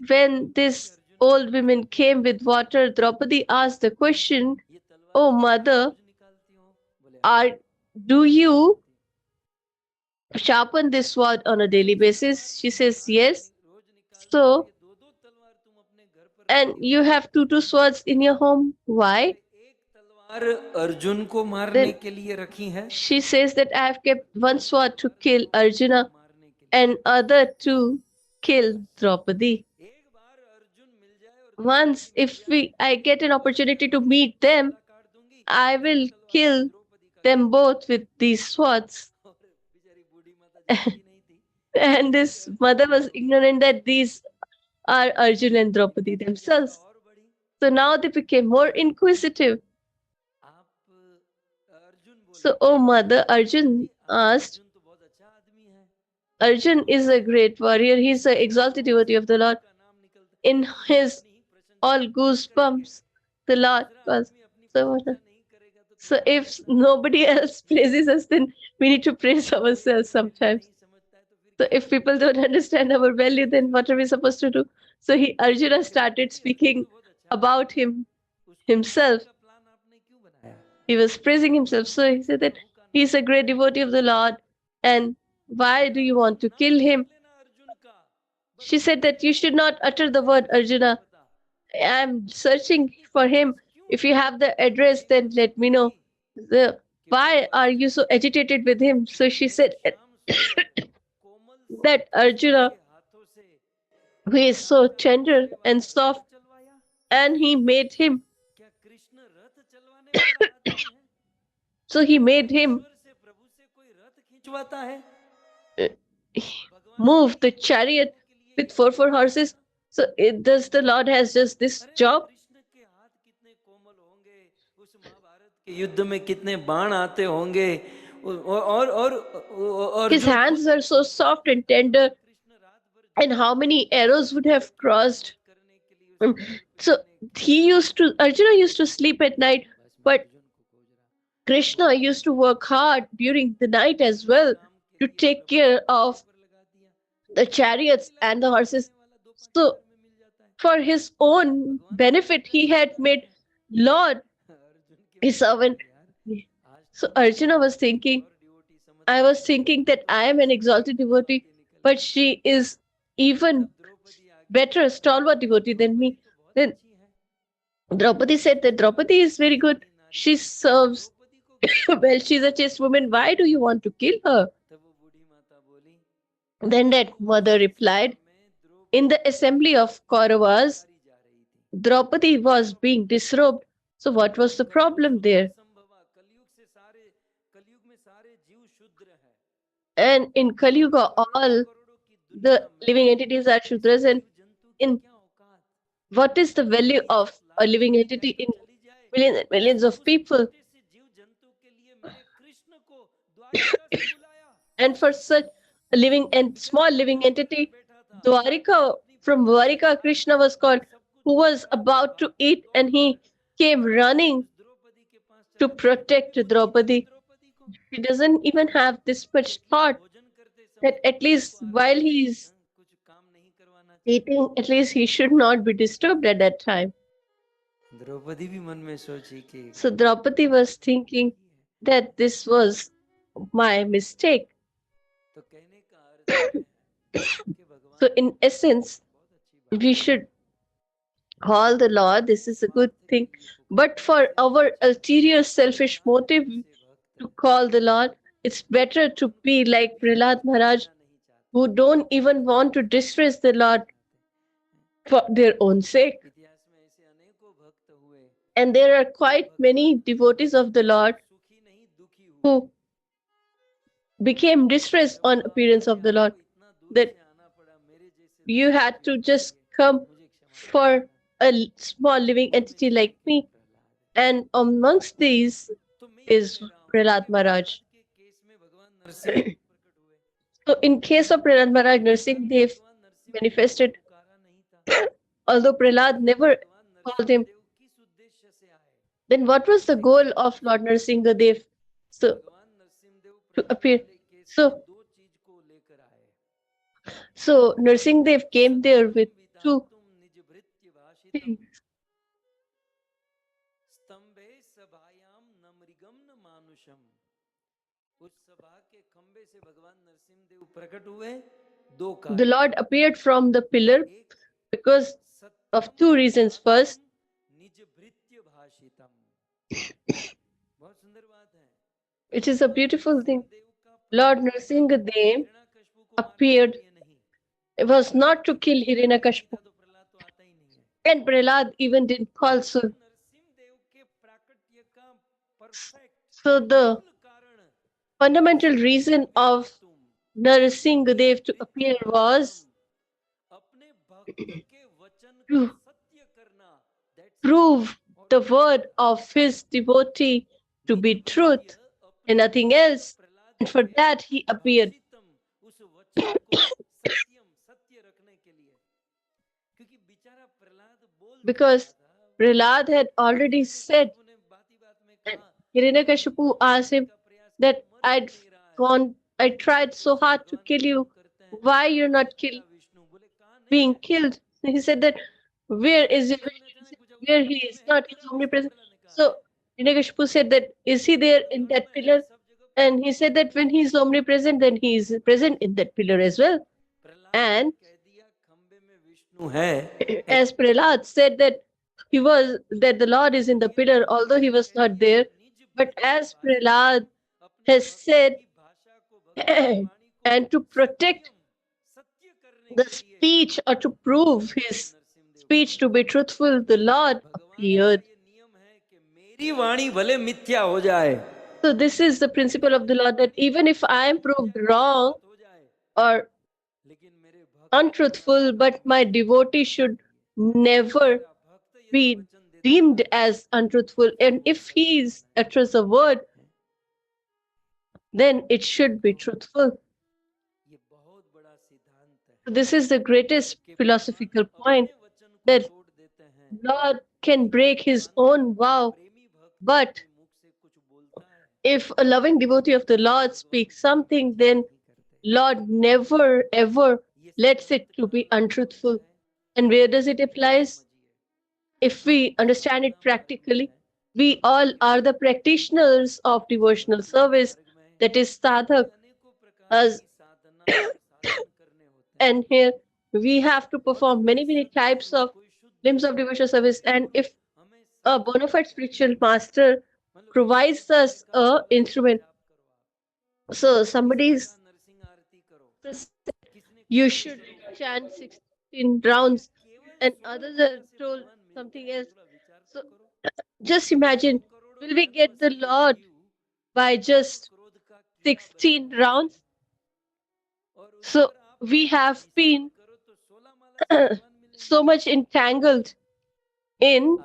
when this old woman came with water, Draupadi asked the question, "Oh mother, are do you sharpen this sword on a daily basis?" She says, "Yes." So, and you have two swords in your home. Why? Arjun को मारने Then के लिए रखी है, she says that I have kept one sword to kill Arjuna and other to kill Draupadi. Once, if I get an opportunity to meet them, I will kill them both with these swords. And this mother was ignorant that these are Arjun and Draupadi themselves. So now they became more inquisitive. So, oh mother, Arjun asked, Arjun is a great warrior. He's an exalted devotee of the Lord. In his all goosebumps, the Lord was so. So if nobody else praises us, then we need to praise ourselves sometimes. So if people don't understand our value, then what are we supposed to do? So Arjuna started speaking about himself. He was praising himself. So he said that he's a great devotee of the Lord. And why do you want to kill him? She said that you should not utter the word Arjuna. I'm searching for him. If you have the address, then let me know. Why are you so agitated with him? So she said that Arjuna, who is so tender and soft, and he made him. So he made him move the chariot with four horses. So does the Lord has just this job? युद्ध में कितने बाण आते होंगे और His hands are so soft and tender, and how many arrows would have crossed. So Arjuna used to sleep at night, but Krishna used to work hard during the night as well to take care of the chariots and the horses. So for his own benefit, he had made Lord his servant. So Arjuna was thinking, I was thinking that I am an exalted devotee, but she is even better, stalwart devotee than me. Then Draupadi said that Draupadi is very good. She serves well, she's a chaste woman. Why do you want to kill her? Then that mother replied, in the assembly of Kauravas, Draupadi was being disrobed. So what was the problem there? And in Kali Yuga, all the living entities are Shudras. And in what is the value of a living entity in millions and millions of people? And for such a living and small living entity, from Dwarika, Krishna was called, who was about to eat, and he came running to protect Draupadi. He doesn't even have this much thought that at least while he's eating, at least he should not be disturbed at that time. So Draupadi was thinking that this was my mistake. So in essence, we should call the Lord, this is a good thing. But for our ulterior selfish motive to call the Lord, it's better to be like Prahlad Maharaj, who don't even want to distress the Lord for their own sake. And there are quite many devotees of the Lord who became distressed on appearance of the Lord, that you had to just come for a small living entity like me. And amongst these is Prahlad Maharaj. So in case of Prahlad Maharaj, Narsingh Dev manifested, although Prahlad never called him. Then what was the goal of Lord Narsingh Dev? So to appear. So Narsingh Dev came there with two things. The Lord appeared from the pillar because of two reasons. First, it is a beautiful thing. Lord Narsingh Dev appeared. It was not to kill Hiranyakashipu. And Prahlad even didn't call so. So the fundamental reason of Narsingh Dev to appear was to prove the word of his devotee to be truth and nothing else. And for that he appeared. Because Prahlad had already said, and Hiranyakashipu asked him that I tried so hard to kill you. Why you're not being killed? He said that, where is your Vishnu? Where he is not, he's omnipresent. So Hiranyakashipu said that, is he there in that pillar? And he said that when he is omnipresent, then he is present in that pillar as well. And as Prahlad said that the Lord is in the pillar, although he was not there. But as Prahlad has said, and to protect the speech or to prove his speech to be truthful, the Lord appeared. So this is the principle of the Lord, that even if I am proved wrong or untruthful, but my devotee should never be deemed as untruthful. And if he utters a word, then it should be truthful. This is the greatest philosophical point, that Lord can break his own vow, but if a loving devotee of the Lord speaks something, then Lord never ever lets it to be untruthful. And where does it apply? If we understand it practically, we all are the practitioners of devotional service, that is sadhak. And here we have to perform many types of limbs of devotional service. And if a bona fide spiritual master provides us a instrument, so somebody's you should chant 16 rounds, and others are told something else. So just imagine, will we get the Lord by just 16 rounds? So we have been so much entangled in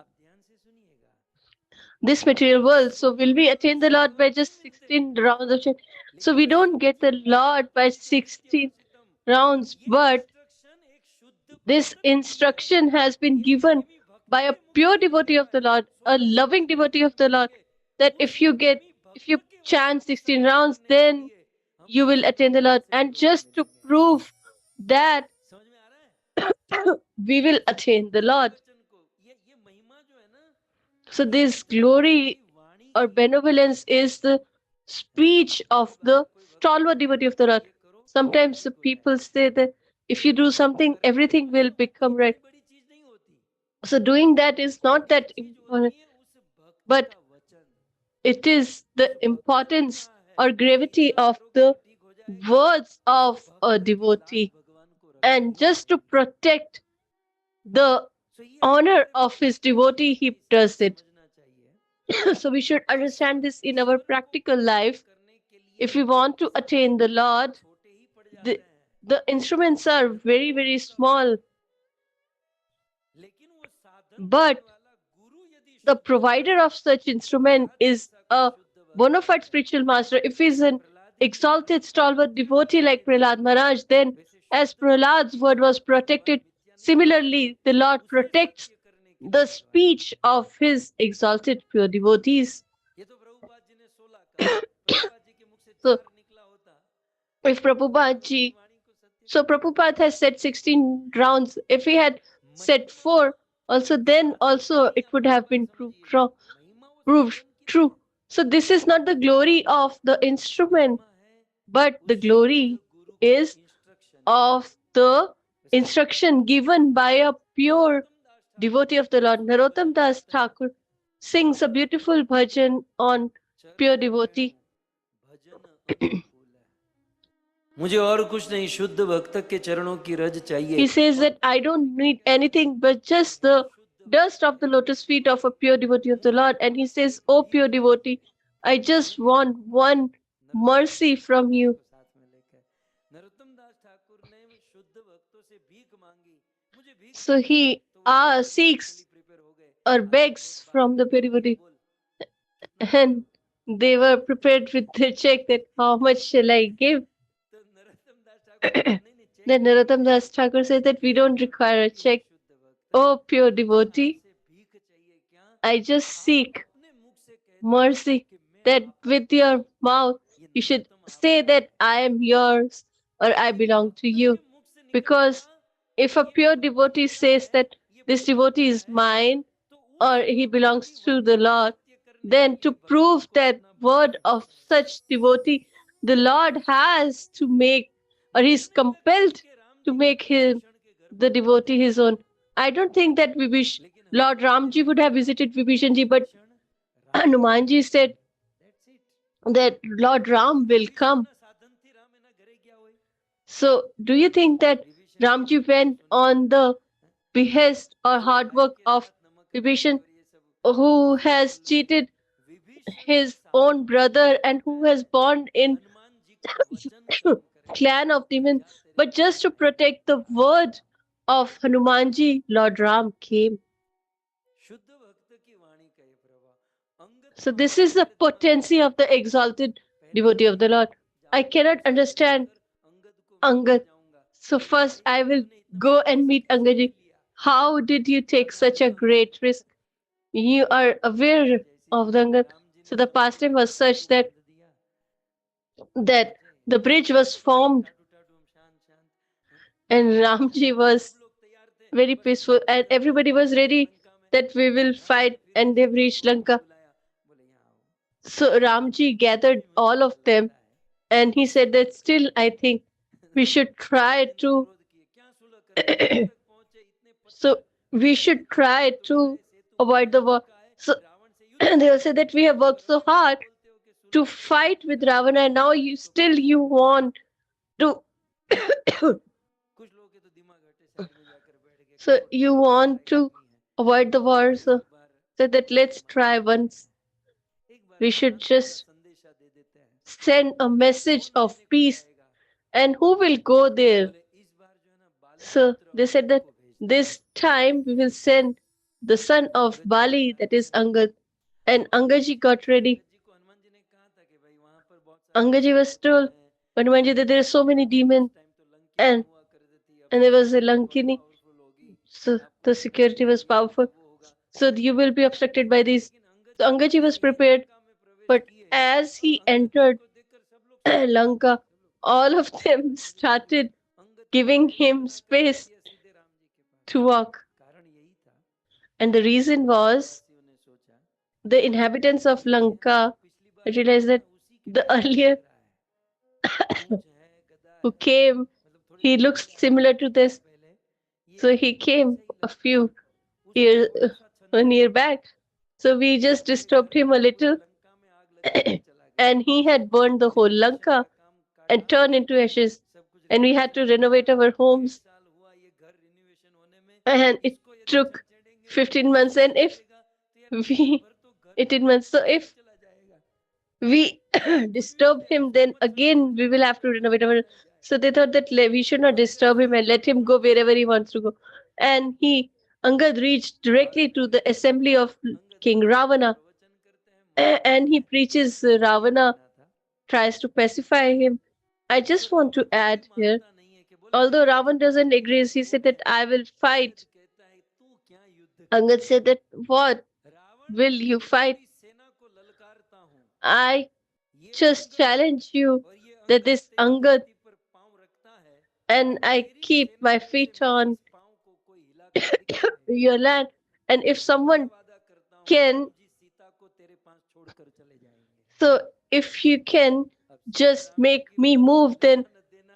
this material world. So will we attain the Lord by just 16 rounds of chant? So we don't get the Lord by 16 rounds, but this instruction has been given by a pure devotee of the Lord, a loving devotee of the Lord, that if you chant 16 rounds, then you will attain the Lord. And just to prove that we will attain the Lord. So this glory or benevolence is the speech of the stalwart devotee of the Lord. Sometimes the people say that if you do something, everything will become right. So doing that is not that important, but it is the importance or gravity of the words of a devotee. And just to protect the honor of his devotee, he does it. So we should understand this in our practical life, if we want to attain the Lord, the instruments are very, very small. But the provider of such instrument is a bona fide spiritual master. If he's an exalted, stalwart devotee like Prahlad Maharaj, then as Prahlad's word was protected, similarly, the Lord protects the speech of his exalted pure devotees. So, if Prabhupada ji, so Prabhupada has said 16 rounds. If he had said 4, also then also it would have been proved true. So this is not the glory of the instrument, but the glory is of the instruction given by a pure devotee of the Lord. Narottam Das Thakur sings a beautiful bhajan on pure devotee. मुझे और कुछ नहीं, शुद्ध भक्त के चरणों की रज चाहिए. He says that I don't need anything but just the dust of the lotus feet of a pure devotee of the Lord. And he says, "Oh pure devotee, I just want one mercy from you." So he seeks or begs from the pure devotee. And they were prepared with the check that how much shall I give? Then Narottam Das Thakur said that we don't require a check. Oh pure devotee, I just seek mercy that with your mouth you should say that I am yours or I belong to you. Because if a pure devotee says that this devotee is mine or he belongs to the Lord, then to prove that word of such devotee, the Lord has to make or he's compelled to make him, the devotee, his own. I don't think that Lord Ramji would have visited Vibhishanji, but Hanumanji said that Lord Ram will come. So, do you think that Ramji went on the behest or hard work of Vibhishan, who has cheated his own brother and who has born in clan of demons, but just to protect the word of Hanumanji, Lord Ram came. So this is the potency of the exalted devotee of the Lord. I cannot understand Angad. So first I will go and meet Angadji. How did you take such a great risk? You are aware of the Angad. So the pastime was such that the bridge was formed and Ramji was very peaceful and everybody was ready that we will fight and they've reached Lanka. So Ramji gathered all of them and he said that still I think we should try to so we should try to avoid the war. So they will say that we have worked so hard to fight with Ravana and now you want to so you want to avoid the war. So that let's try once. We should just send a message of peace. And who will go there? So they said that this time we will send the son of Bali, that is Angad. And Angaji got ready. Angaji was told, Hanumanji, that there are so many demons and there was a Lankini. So the security was powerful. So you will be obstructed by these. So Angaji was prepared. But as he entered Lanka, all of them started giving him space to walk. And the reason was the inhabitants of Lanka realized that the earlier who came, he looks similar to this. So he came a few years, 1 year back. So we just disturbed him a little. And he had burned the whole Lanka and turned into ashes. And we had to renovate our homes. And it took 15 months. And if we, 18 months. So if we disturb him, then again we will have to renovate our. So they thought that we should not disturb him and let him go wherever he wants to go. And Angad reached directly to the assembly of King Ravana, and he preaches. Ravana tries to pacify him. I just want to add here, although Ravan doesn't agree, he said that I will fight. Angad said that, what will you fight? I just challenge you that this Angad, and I keep my feet on your land, and if someone can, so if you can just make me move, then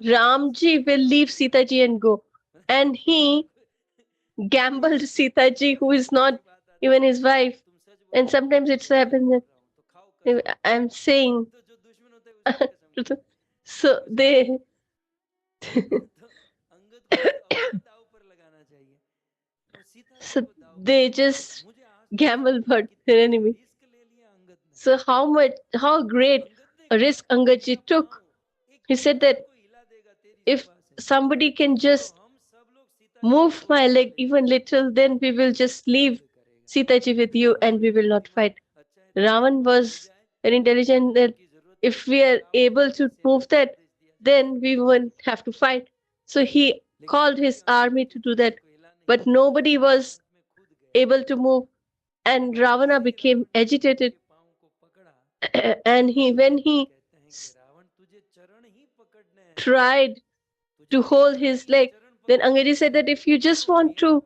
Ramji will leave Sitaji and go. And he gambled Sitaji, who is not even his wife. And sometimes it's happened that I'm saying, so so they just gamble about their enemy. So how great a risk Angaji took. He said that if somebody can just move my leg even little, then we will just leave Sitaji with you and we will not fight. Ravan was very intelligent that if we are able to move that, then we won't have to fight. So he called his army to do that, but nobody was able to move, and Ravana became agitated. And when he tried to hold his leg, then Angaji said that if you just want to,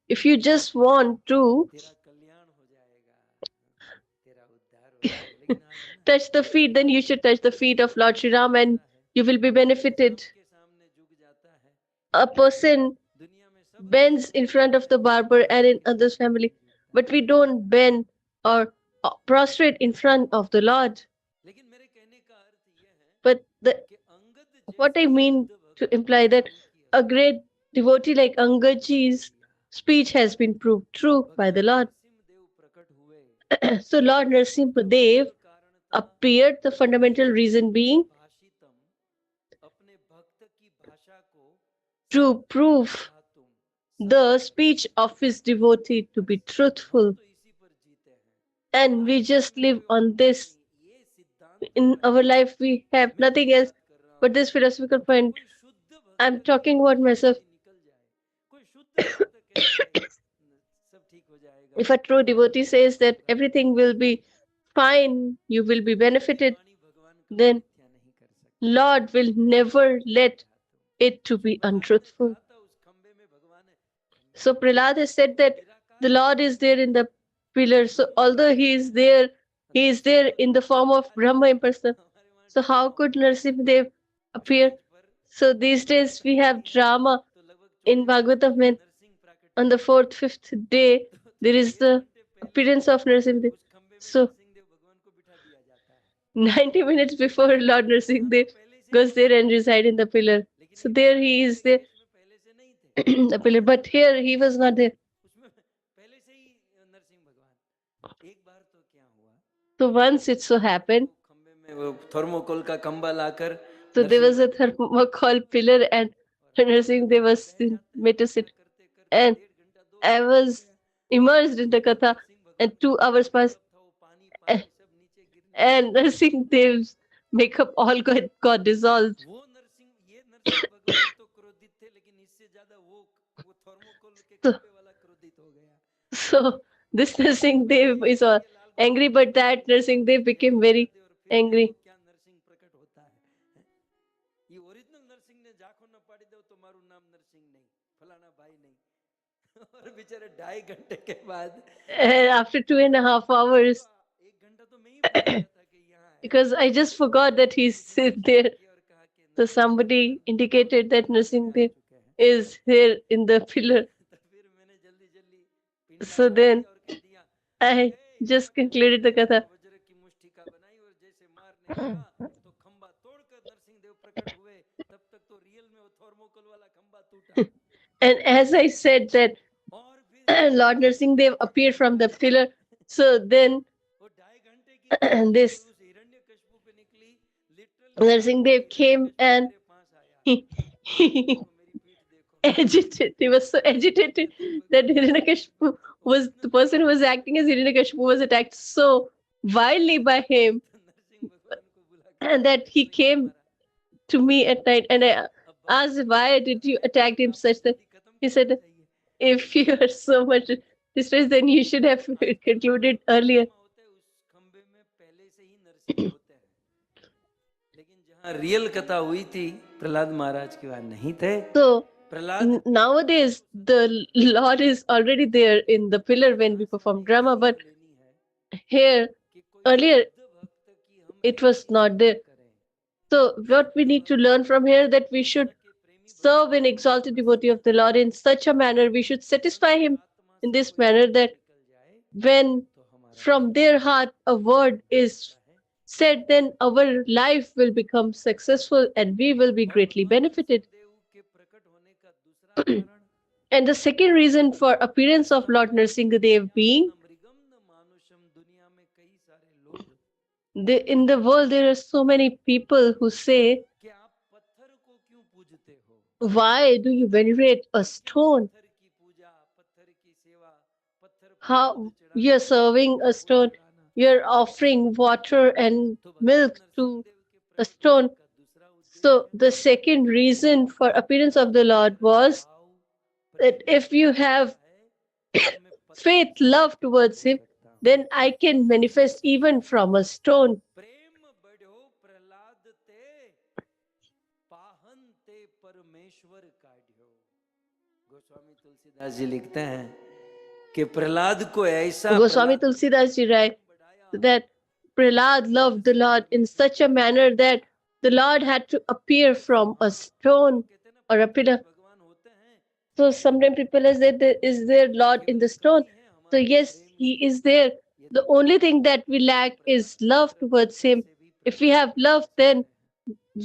if you just want to touch the feet, then you should touch the feet of Lord Sri Ram and you will be benefited. A person bends in front of the barber and in others' family, but we don't bend or prostrate in front of the Lord. But what I mean to imply that a great devotee like Angaji's speech has been proved true by the Lord. So Lord Narsimha Dev appeared, the fundamental reason being to prove the speech of his devotee to be truthful. And we just live on this. In our life, we have nothing else but this philosophical point. I'm talking about myself. If a true devotee says that everything will be fine, you will be benefited, then Lord will never let it to be untruthful. So Prahlad has said that the Lord is there in the pillar. So although he is there in the form of Brahma in person. So how could Narsimhadev appear? So these days we have drama in Bhagavatam when on the 4th, 5th day there is the appearance of Narsimhadev. So 90 minutes before Lord Narsimhadev goes there and reside in the pillar. So there he is there, the pillar. But here he was not there. So once it so happened, thermocol का खंबा लाकर so there was a thermocol pillar and Narsimhadev was made to sit. And I was immersed in the Katha, and 2 hours passed. And Narsimhadev's makeup all got dissolved. So this Narsimhadev is all angry, but that Narsimhadev became very angry. And after 2.5 hours, because I just forgot that he's there, so somebody indicated that Narsimhadev is here in the pillar. So then I just concluded the Katha. And as I said that Lord Narsimhadev appeared from the pillar, so then And this Narsimha came and he agitated. He was so agitated that Hiranyakashipu was the person who was acting as Hiranyakashipu was attacked so wildly by him, and that he came to me at night and I asked, why did you attack him such that he said, if you are so much distressed, then you should have concluded earlier. Real कथा हुई थी प्रहलाद महाराज के वहां नहीं थे. So Prahlad nowadays the Lord is already there in the pillar when we perform drama, but here earlier it was not there. So what we need to learn from here, that we should serve an exalted devotee of the Lord in such a manner, we should satisfy him in this manner, that when from their heart a word is said, then our life will become successful and we will be greatly benefited. And the second reason for appearance of Lord Narsimha being, in the world there are so many people who say, why do you venerate a stone? How you're serving a stone, you're offering water and milk to a stone. So the second reason for appearance of the Lord was that if you have faith, love towards him, then I can manifest even from a stone. Goswami Tulsidas ji लिखते हैं कि प्रहलाद को ऐसा Goswami Tulsidas ji writes that Prahlad loved the Lord in such a manner that the Lord had to appear from a stone or a pillar. So sometimes people say, is there Lord in the stone? So yes, he is there. The only thing that we lack is love towards him. If we have love, then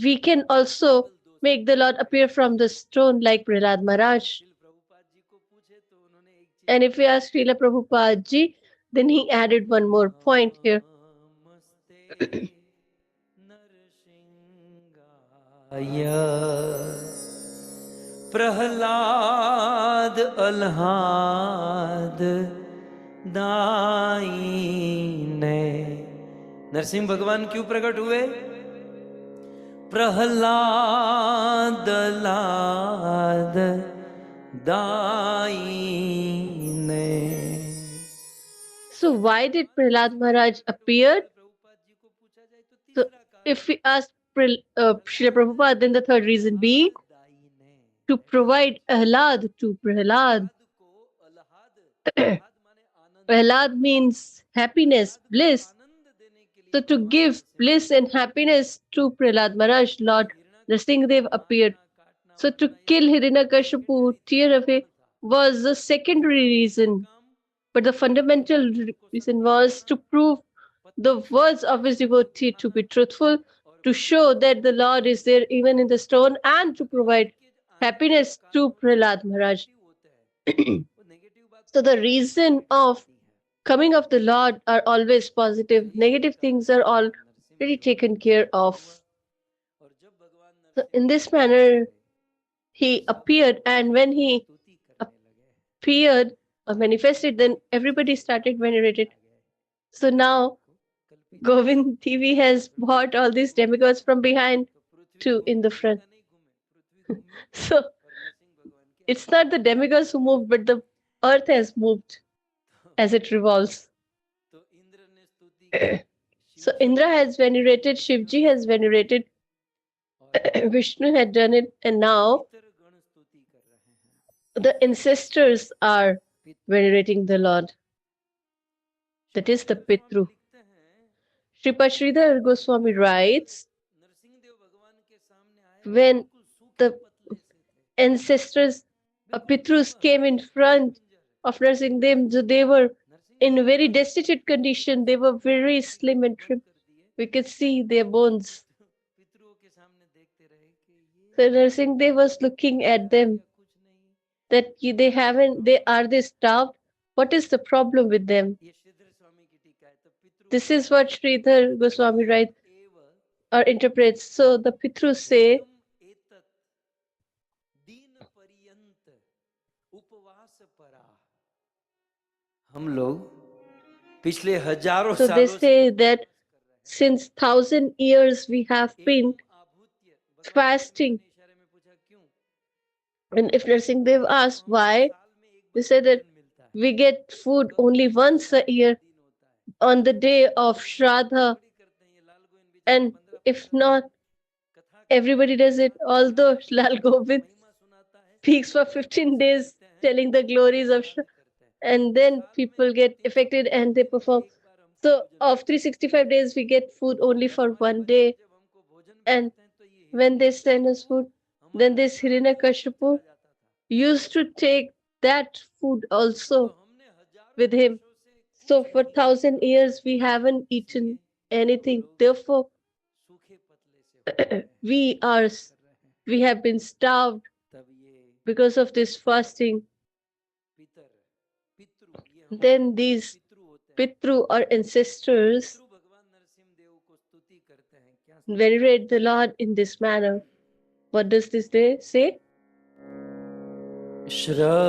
we can also make the Lord appear from the stone like Prahlad Maharaj. And if we ask Srila Prabhupada ji, then he added one more point here. Prahlad अल्हाद दाईने. Narasimha भगवान क्यों प्रकट हुए? Prahlad अल्हाद दाईने. So why did Prahlad Maharaj appear? So if we ask Srila Prabhupada, then the third reason being to provide ahlad to Prahlad. Ahlad means happiness, bliss. So to give bliss and happiness to Prahlad Maharaj, Lord Narsimha appeared. So to kill Hiranyakashipu, tear away, was the secondary reason. But the fundamental reason was to prove the words of his devotee to be truthful, to show that the Lord is there even in the stone, and to provide happiness to Prahlad Maharaj. So the reason of coming of the Lord are always positive. Negative things are already taken care of. So in this manner, he appeared, and when he appeared or manifested, then everybody started venerated. So now Govind TV has brought all these demigods from behind to in the front. So it's not the demigods who moved, but the earth has moved as it revolves. So Indra has venerated, Shivji has venerated, Vishnu had done it, and now the ancestors are venerating the Lord. That is the Pitru. Sripad Sridhar Goswami writes, when the ancestors, Pitrus came in front of Narsimha, so they were in a very destitute condition. They were very slim and trim. We could see their bones. So Narsimha was looking at them, that they starved? What is the problem with them? This is what Sridhar Goswami writes or interprets. So the Pitrus say, हम लोग पिछले हजारों so they सालों से say that since 1,000 years we have been fasting. And if Narsimha asks why, they say that we get food only once a year on the day of Shraddha, and if not, everybody does it. Although Lal Govind speaks for 15 days telling the glories of Shraddha, and then people get affected and they perform. So of 365 days, we get food only for one day. And when they send us food, then this Hiranyakashipu used to take that food also with him. So for 1,000 years, we haven't eaten anything. Therefore, we have been starved because of this fasting. Then these Pitru or ancestors venerate the Lord in this manner. What does this day say? श्रद्धानिनो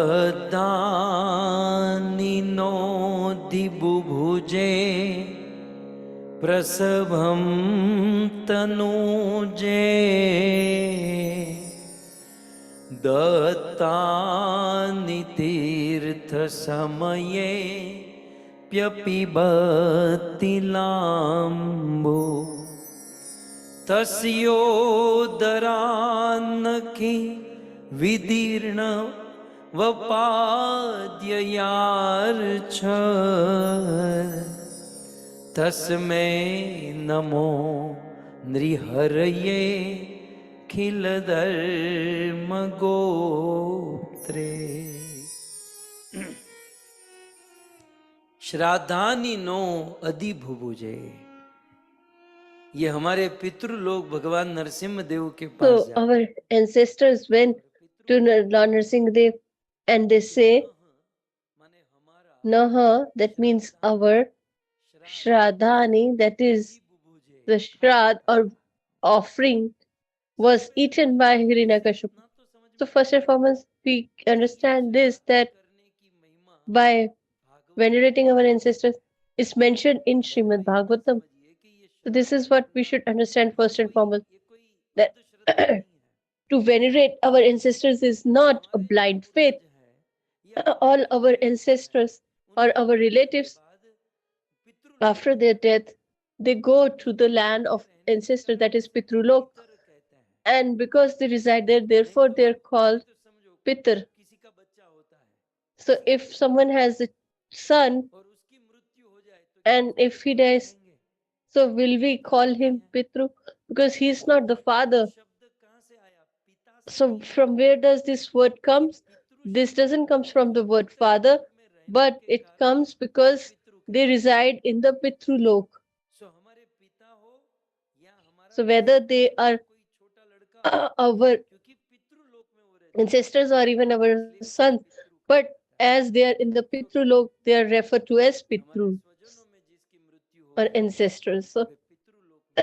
दिबुभुजे प्रसभं तनूजे दत्तानि तीर्थसमये प्यपिबति लाम्बो तस्योदरान्नखि विदीर्ण वपाद्ययार्च तस्मै नमो नृहरये खिलधर्मगोत्रे श्राद्धानि no अधिभुभुजे। ये हमारे पितृ लोग भगवान नरसिम्हा देव के पास So जाते our ancestors went to Lord Narsimha Dev and they say, Naha, that means our, Shraddhani, that is the Shrad or offering, was eaten by Hiranyakashipu. So first and foremost, we understand this, that by venerating our ancestors is mentioned in Srimad Bhagavatam. So this is what we should understand first and foremost, that to venerate our ancestors is not a blind faith. All our ancestors or our relatives, after their death, they go to the land of ancestor, that is Pitrulok, and because they reside there, therefore they are called Pitr. So if someone has a son and if he dies, so will we call him Pitru? Because he is not the father. So from where does this word comes? This doesn't comes from the word father, but it comes because they reside in the Pitrulok. So whether they are our ancestors or even our sons, but as they are in the Pitrulok, they are referred to as Pitrus or ancestors. So,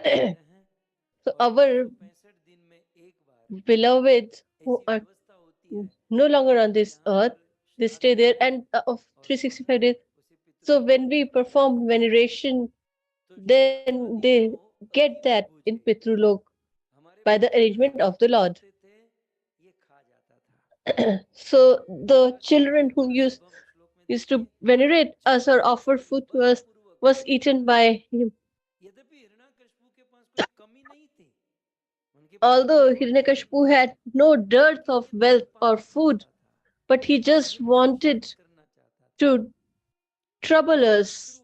so our beloveds who are no longer on this earth, they stay there and of 365 days. So when we perform veneration, then they get that in Pitrulok by the arrangement of the Lord. So the children who used to venerate us or offer food to us was eaten by him. Although Hiranyakashipu had no dearth of wealth or food, but he just wanted to trouble us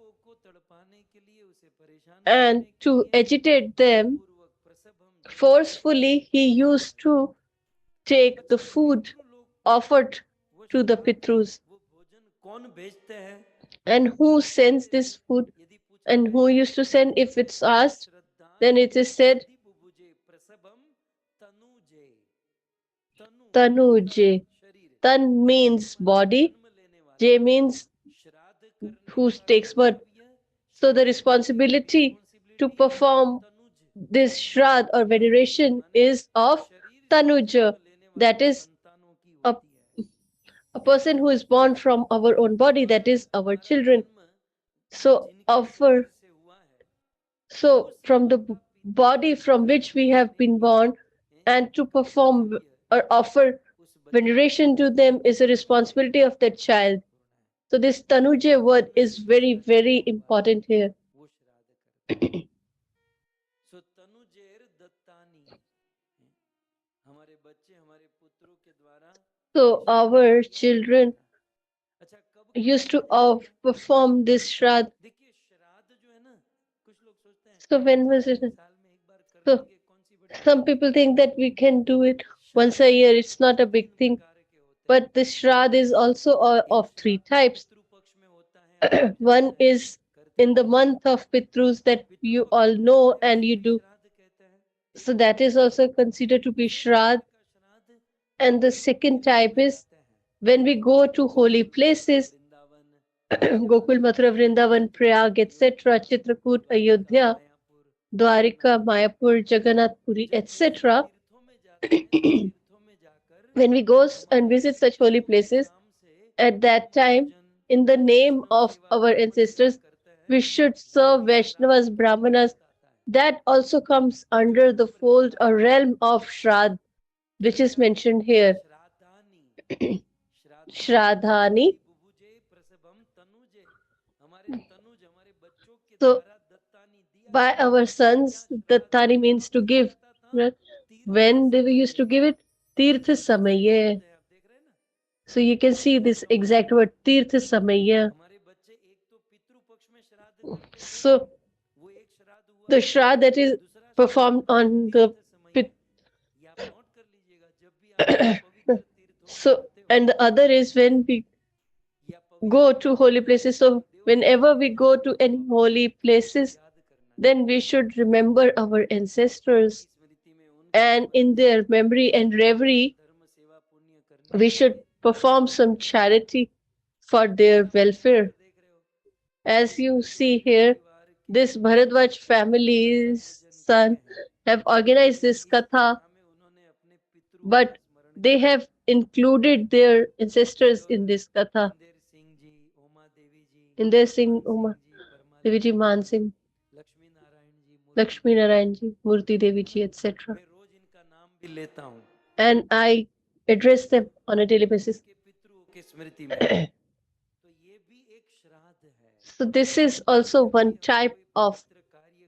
and to agitate them. Forcefully, he used to take the food offered to the Pitrus. And who sends this food? And who used to send? If it's asked, then it is said, Tanuje. Tan means body, J means who takes birth. So the responsibility to perform this Shraddh or veneration is of Tanuja, that is a, a person who is born from our own body, that is our children. So from the body from which we have been born, and to perform or offer veneration to them is a responsibility of that child. So this Tanuja word is very, very important here. सो तनुजेर दत्तानी, हमारे बच्चे हमारे पुत्रों के द्वारा So our children अच्छा कब used to perform this Shraddh. देखिए श्राद्ध जो है ना, कुछ लोग सोचते हैं So when was it? साल में एक बार कर So लेंगे, कौन सी बड़ी some people think that we can do it once a year. It's not a big thing. But this Shraddh is also of three types. One is in the month of Pitrus that you all know and you do. So that is also considered to be Shraddh. And the second type is when we go to holy places, Gokul, Mathura, Vrindavan, Prayag, etc., Chitrakoot, Ayodhya, Dwarika, Mayapur, Jagannath Puri, etc. When we go and visit such holy places, at that time, in the name of our ancestors, we should serve Vaishnavas, Brahmanas. That also comes under the fold or realm of Shraddh, which is mentioned here. Shraddhani. So, by our sons, Dattani means to give. When they used to give it? Tirtha Samaya. So you can see this exact word, Tirtha Samaya. So the Shraddh that is performed on the so, and the other is when we go to holy places. So whenever we go to any holy places, then we should remember our ancestors, and in their memory and reverie, we should perform some charity for their welfare. As you see here, this Bharadwaj family's son have organized this Katha, but they have included their ancestors in this Katha. Inder Singh, Uma Devi Ji, Man Singh, Lakshmi Narayan Ji, Murti Devi Ji, etc. And I address them on a daily basis. So this is also one type of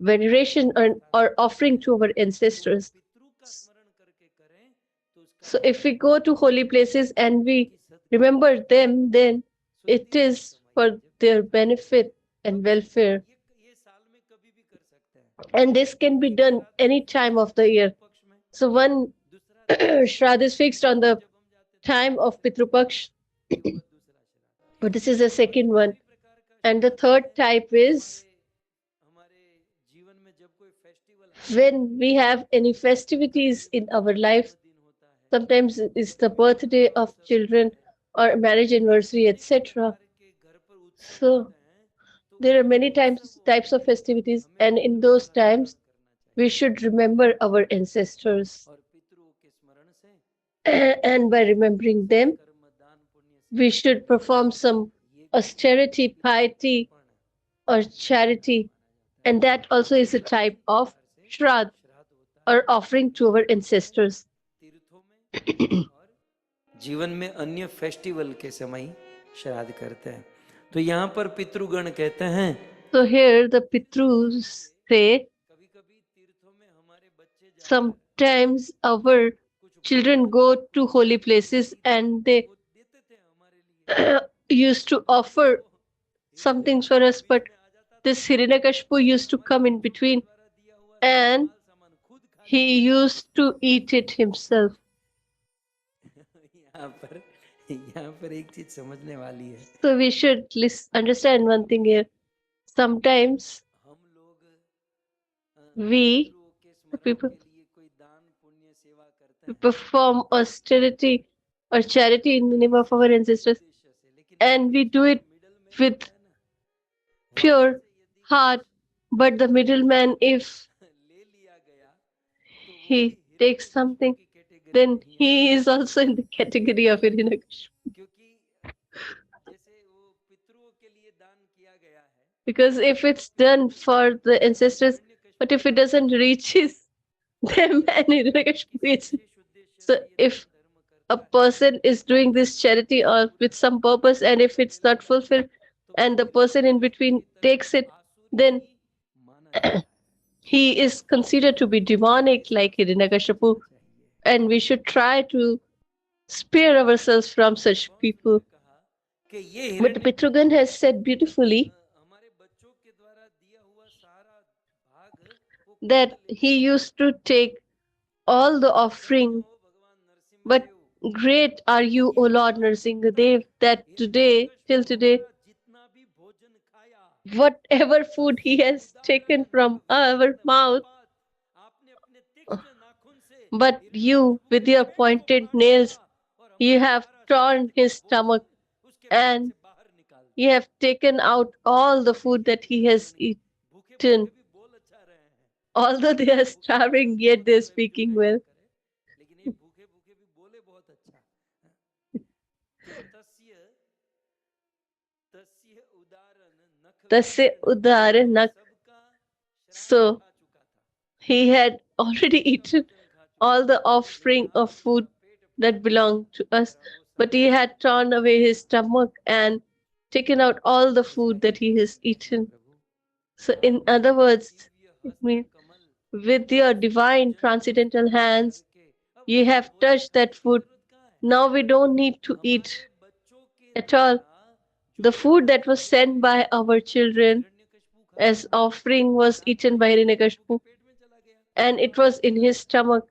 veneration or offering to our ancestors. So if we go to holy places and we remember them, then it is for their benefit and welfare. And this can be done any time of the year. So one Shraddh is fixed on the time of Pitrupaksh, but this is the second one. And the third type is when we have any festivities in our life. Sometimes it's the birthday of children or marriage anniversary, etc. So there are many types of festivities, and in those times we should remember our ancestors. And by remembering them, we should perform some austerity, piety, or charity, and that also is a type of Shraddh or offering to our ancestors. जीवन में अन्य festival के समय श्राद्ध करते हैं. तो यहाँ पर पितृगण कहते हैं. So here the Pitrus say, sometimes our children go to holy places and they used to offer some things for us, but this Hiranyakashipu used to come in between and he used to eat it himself. यहाँ पर एक चीज समझने वाली है. So we should understand one thing here. Sometimes we people perform austerity or charity in the name of our ancestors, and we do it with pure heart, but the middleman, if ले लिया गया तो वो he भी takes Hiranyakashipu something, की category then में ही he आता is also in the category of Hiranyakashipu. है क्योंकि जैसे वो पितरों के लिए दान किया गया है Because if it's done for the ancestors, but if it doesn't reach them and Hiranyakashipu किसी is. विशेष उद्देश्य So से ये if दान धर्म a करता है person is doing this charity or with some purpose, and if it's not fulfilled तो वो and the person in Hiranyakashipu between की तरह takes it, आसुरी then ही माना जाता है he is considered to be demonic इस like बात से हमें Hiranyakashipu, बचना चाहिए and we should try to spare ourselves from such बहुत people. सुंदर कहा कि ये But Pitrughan has said beautifully हमारे बच्चों के द्वारा दिया हुआ सारा भाग वो खुद that लेता he है used to take all the offering. धन्य हो भगवान Narasimha But Dev great are you, O Lord Narsingadev, that today, till Hiranyakashipu today, हमारा जितना भी भोजन खाया whatever food he has taken from our mouth, आपने अपने तीक्ष्ण नाखून से but you, हिरण्यकशिपु के with your पेट को pointed काट दिया nails, और you हमारा have सारा torn शरीर का his भोजन stomach उसके पेट and से बाहर निकाल you दिया have taken out all the food that he has भूखे eaten. भूखे भी बोल अच्छा रहे हैं Although they are भूखे भूखे starving, भी yet बोलने they're में भी speaking जुठाई ना well. करे लेकिन ये भूखे भूखे भी बोले बहुत अच्छा कि तस्य तस्य उदाहरण नख Tasya udara nak. सबका श्राद्ध So खा चुका था he had already सबका eaten भोजन खा चुका all the था लेकिन offering of आज food उसका पेट that भरा belonged to us, और अब वो but he सबका had torn away his stomach and taken out all the food that he has eaten. So, in आपने other अपने words, दिव्य it हस्त means कमल with से your उस divine भोजन को transcendental स्पर्श hands, करके अब you हमें have भोजन touched खाने that की food. जरूरत कहाँ है Now we don't need to eat हमारे बच्चों के at all. द्वारा The जो food that was दिया sent by गया our वो children हिरण्यकशिपु खाता as था offering was जाके eaten by हिरण्यकशिपु के Hiranyakashipu, पेट में चला गया and वो it आपको was in खिला his रहा था stomach.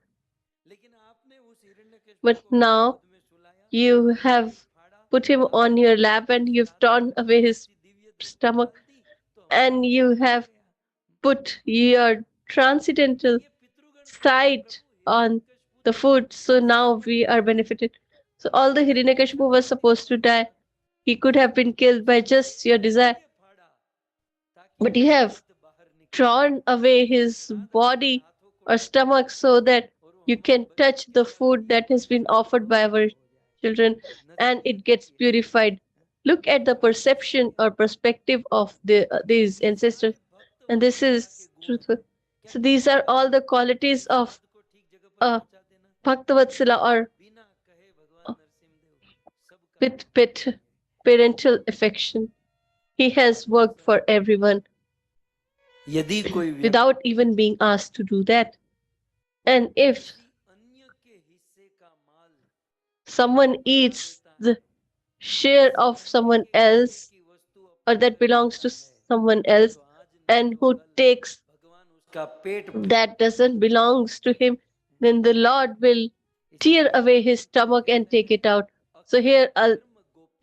लेकिन आपने उस हिरण्यकशिपु But को अपनी now गोद में सुलाया you उसका have पेट फाड़ा put him अपने on your Divya lap and you've श्राद्ध torn कमल away में his अपनी दिव्य दृष्टि stomach, डाल दी तो हमारा and भोजन you हो have गया put your transcendental ये पितृगण कौन है sight Prabhu on Hiranyakashipu the तो food. So now सबसे we बड़ा are जीव benefited. So all the Hiranyakashipu was supposed to die. He could have been killed by just your desire, इसलिए फाड़ा ताकि but वो you have श्राद्ध बाहर निकल torn away his श्राद्ध हमारे body हाथों को or टच stomach करे so that और वो you हमारे can बच्चों touch के the द्वारा food दिए that हुए has been श्राद्ध offered by पवित्र our हो जाए children and it नसीहत gets ये है purified. Look at the perception or perspective of these ये ancestors, सारे भक्त and this वत्सलता के is गुण truthful. क्या So इसी these are कारण all the है कि qualities of श्राद्ध को ठीक जगह पर a पहुंचा देना Bhaktavatsala or बिना कहे भगवान uh, नरसिंहदेव सबका pit parental affection. He has worked for everyone यदि कोई व्यक्ति without even being asked to do that. And if किसी अन्य के हिस्से का माल someone बचा eats देता the है share किसी of अन्य someone के घर else की वस्तु or अपने that घर belongs लाता to है someone else तो आज नहीं and तो who कल takes भगवान उसका पेट that doesn't belongs to him, then the Lord will tear इसीलिए away his stomach and कहते take हैं it out. So Akhil here, धर्म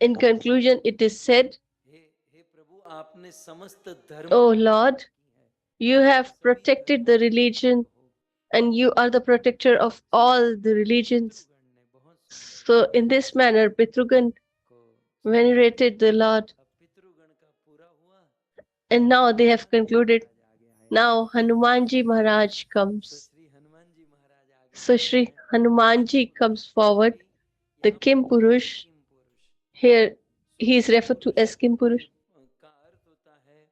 in गोप्य conclusion, it is said, हे हे प्रभु आपने समस्त धर्म "O की रक्षा Lord, की है you आप have सभी protected the धर्मों के religion रक्षक हो and you are the protector of all the religions." पितृगण ने बहुत सुंदर So in this manner, Pitrugan को venerated the Lord, अब पितृगण का पूरा हुआ and now they have Hanuman ji concluded. महाराज आगे आए Now Hanumanji Maharaj तो comes. श्री हनुमान जी महाराज आगे So आते Shri हैं Hanumanji comes forward, Shri the यहाँ पर Kim Purush. किम पुरुष Here so he is Kim referred to पुरुष as Kim Purush का अर्थ होता है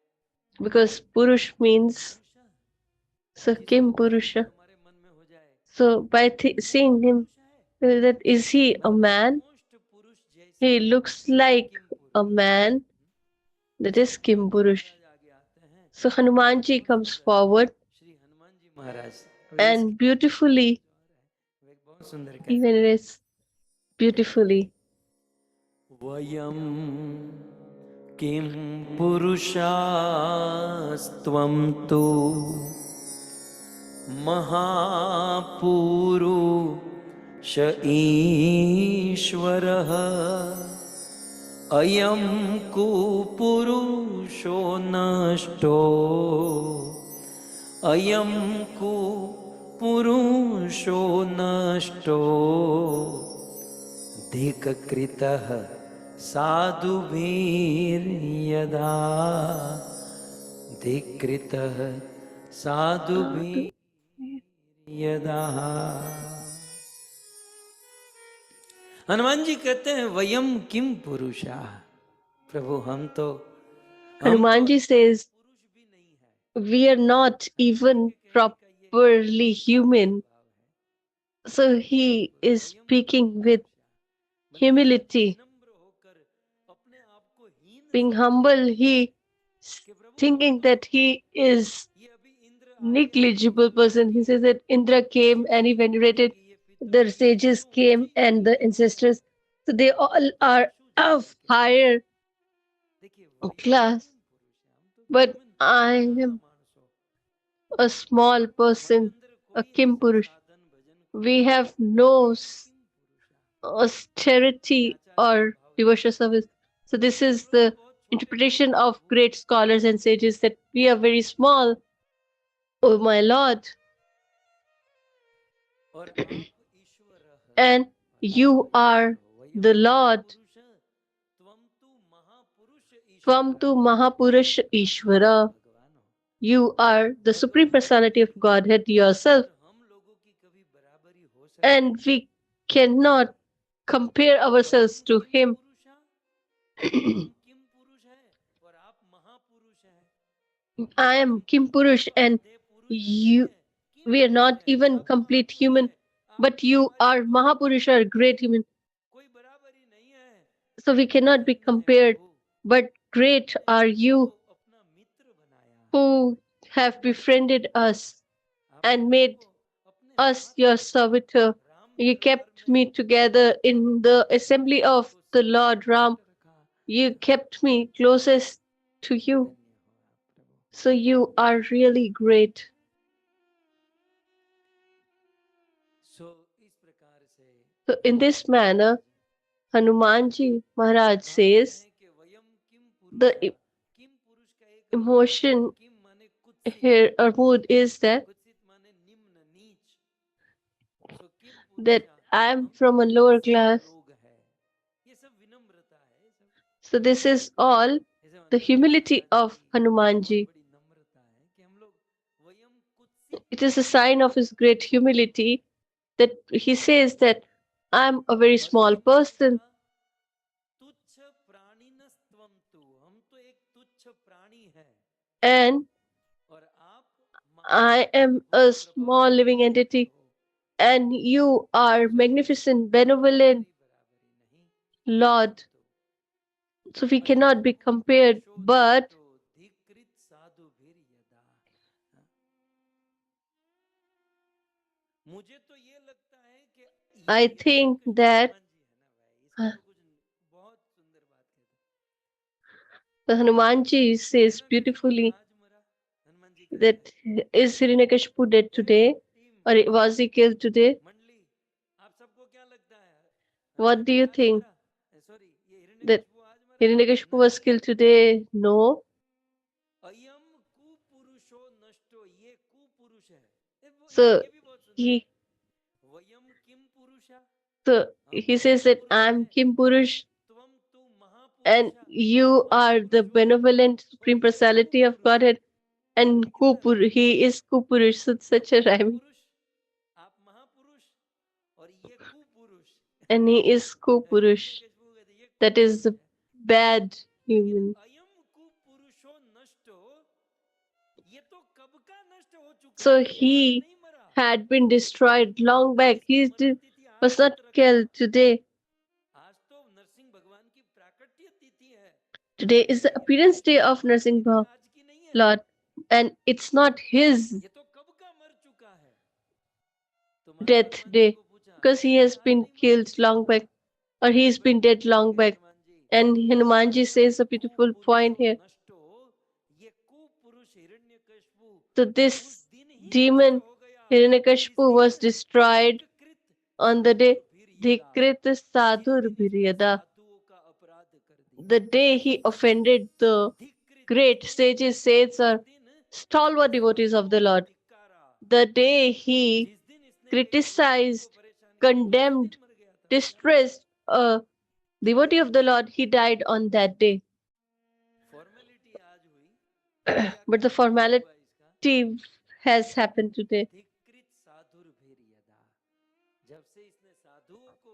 because Purush means पुरुष so जिसको Kim देख के Purusha. हमारे मन में हो जाए So by क्या ये seeing him, पुरुष है that is he a man? Almost पुरुष जैसे He looks like Kim a पुरुष man. That is Kim Hanuman ji Purush. महाराज आगे आते हैं So Hanumanji बहुत comes सुंदर forward Shri Hanuman ji Maharaj and beautifully, वे बहुत सुंदर कहते even it is beautifully. वयं किं पुरुषास्त्वं तु महापुरुष ईश्वरः अयं कुपुरुषो नष्टो अयं कुपुरुषो नष्टो देककृतः साधुभिर्यदा धिक्कृतः साधुभिः यदा। हनुमान जी कहते हैं वयम किम पुरुषा, प्रभु हम तो Hanumanji says, we are not even properly human. So he is speaking with humility. Being humble, he thinking that he is negligible person. He says that Indra came and he venerated, the sages came and the ancestors. So they all are of higher class. But I am a small person, a Kim Purush. We have no austerity or devotional service. So this is the interpretation of great scholars and sages that we are very small, oh my Lord, and you are the Lord. Tvam tu Mahapurush Ishvara. You are the Supreme Personality of Godhead yourself. And we cannot compare ourselves to Him. I am Kim Purush and we are not even complete human, but you are Mahapurush, or great human. So we cannot be compared, but great are you who have befriended us and made us your servitor. You kept me together in the assembly of the Lord Ram. You kept me closest to you. So you are really great. So in this manner, Hanumanji Maharaj says the emotion here or mood is that I am from a lower class. So this is all the humility of Hanumanji. It is a sign of his great humility that he says that I am a very small person. And I am a small living entity, and you are magnificent, benevolent Lord. So we cannot be compared, but I think that Hanumanji says beautifully that is Hiranyakashipu dead today, or was he killed today? What do you think? That Hiranyakashipu was killed today? No. So he says that I'm Kim Purush and you are the benevolent Supreme Personality of Godhead, and he is Kupurush. So it's such a rhyme. And he is Kupurush. That is the bad human. So he had been destroyed long back. He was not killed today. Today is the appearance day of Narsimha Lord, and it's not his death day because he has been killed long back, or he's been dead long back. And Hanumanji says a beautiful point here. So this demon Hiranyakashipu was destroyed on the day Dhikrita Sadhur Biryada, the day he offended the great sages, saints, or stalwart devotees of the Lord, the day he criticized, condemned, distressed a devotee of the Lord, he died on that day. but the formality has happened today. धिक्कृत साधुर्भिर यदा, जब से इसने साधुओं को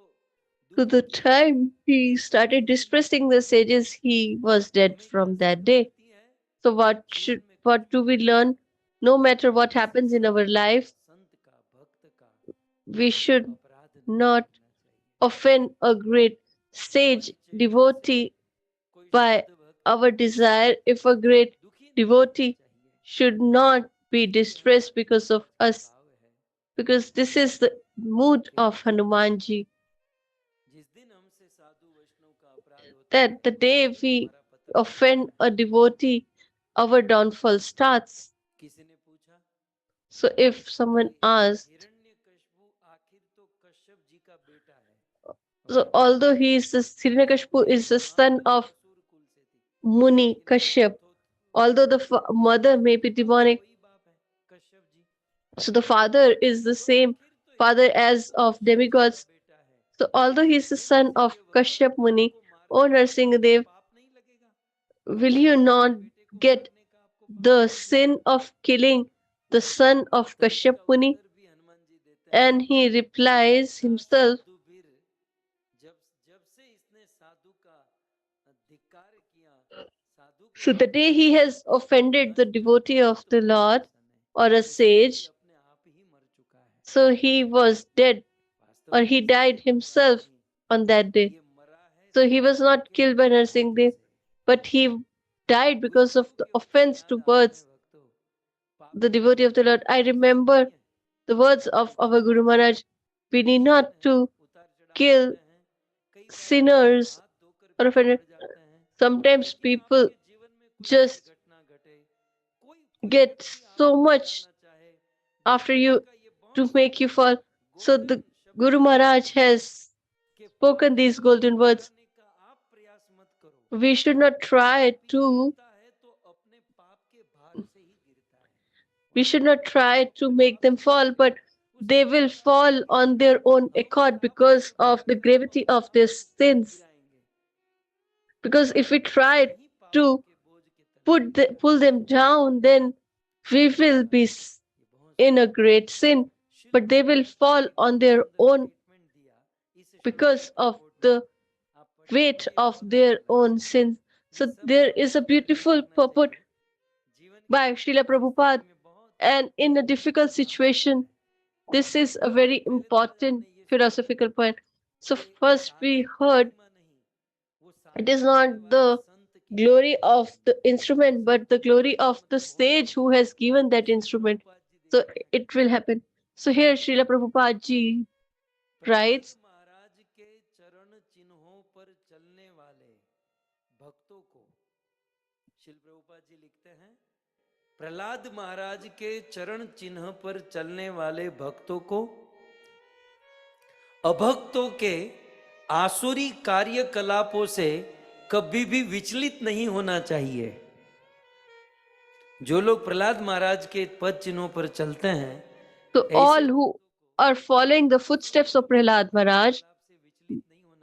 To the time he started dispersing the sages, he was dead from that day. So what do we learn? No matter what happens in our life, संत का भक्त का we should अपराध नहीं not करना चाहिए। offend a great sage devotee कोई by शुद्ध भक्त our desire. If a great दुखी नहीं होना devotee चाहिए। should not be distressed because of us, भाव है because this is the mood of Hanumanji, जिस दिन हमसे साधु वैष्णव का अपराध होता है, that the day we offend a devotee, our downfall starts. किसी ने पूछा So if someone asked, Hiranyakashipu आखिर तो कश्यप जी का बेटा है, so although he is the Hiranyakashipu is the son of असुर कुल से थी, Muni Kashyap, although the mother may be demonic, वही बाप है Kashyap ji, so the father is the same father as of demigods. बेटा है, So although he is the son of Kashyap Muni, O Narsingadev, पाप नहीं लगेगा, will you not get the sin of killing the son of Kashyap Muni? उत्तर भी हनुमान जी देते हैं, And he replies himself, साधु वीर, जब जब से इसने साधु का धिक्कार किया, साधु को so the day he has offended the devotee of the Lord or a sage, अपने आप ही मर चुका है, so he was dead or he died himself on that day. ये मरा है So he was not killed by Narsingadev, but he died because of the offense towards the devotee of the Lord. I remember the words of our Guru Maharaj, we need not to kill sinners or offenders. Sometimes people just get so much after you to make you fall. So the Guru Maharaj has spoken these golden words. We should not try to make them fall, but they will fall on their own accord because of the gravity of their sins. Because if we try to pull them down, then we will be in a great sin, but they will fall on their own because of the weight of their own sins. So there is a beautiful purport by Srila Prabhupada, and in a difficult situation, this is a very important philosophical point. So first we heard it is not the glory of the instrument, but the glory of the sage who has given that instrument. So it will happen. So here Srila Prabhupada ji writes, महाराज के चरण चिन्हों पर चलने वाले भक्तों को, श्रील प्रभुपाद जी लिखते हैं, प्रहलाद महाराज के चरण चिन्ह पर चलने वाले भक्तों को अभक्तों के आसुरी कार्यकलापों से कभी भी विचलित नहीं होना चाहिए। जो लोग प्रहलाद महाराज के पद चिन्हों पर चलते हैं, so all who are following the footsteps of Prahlad Maharaj,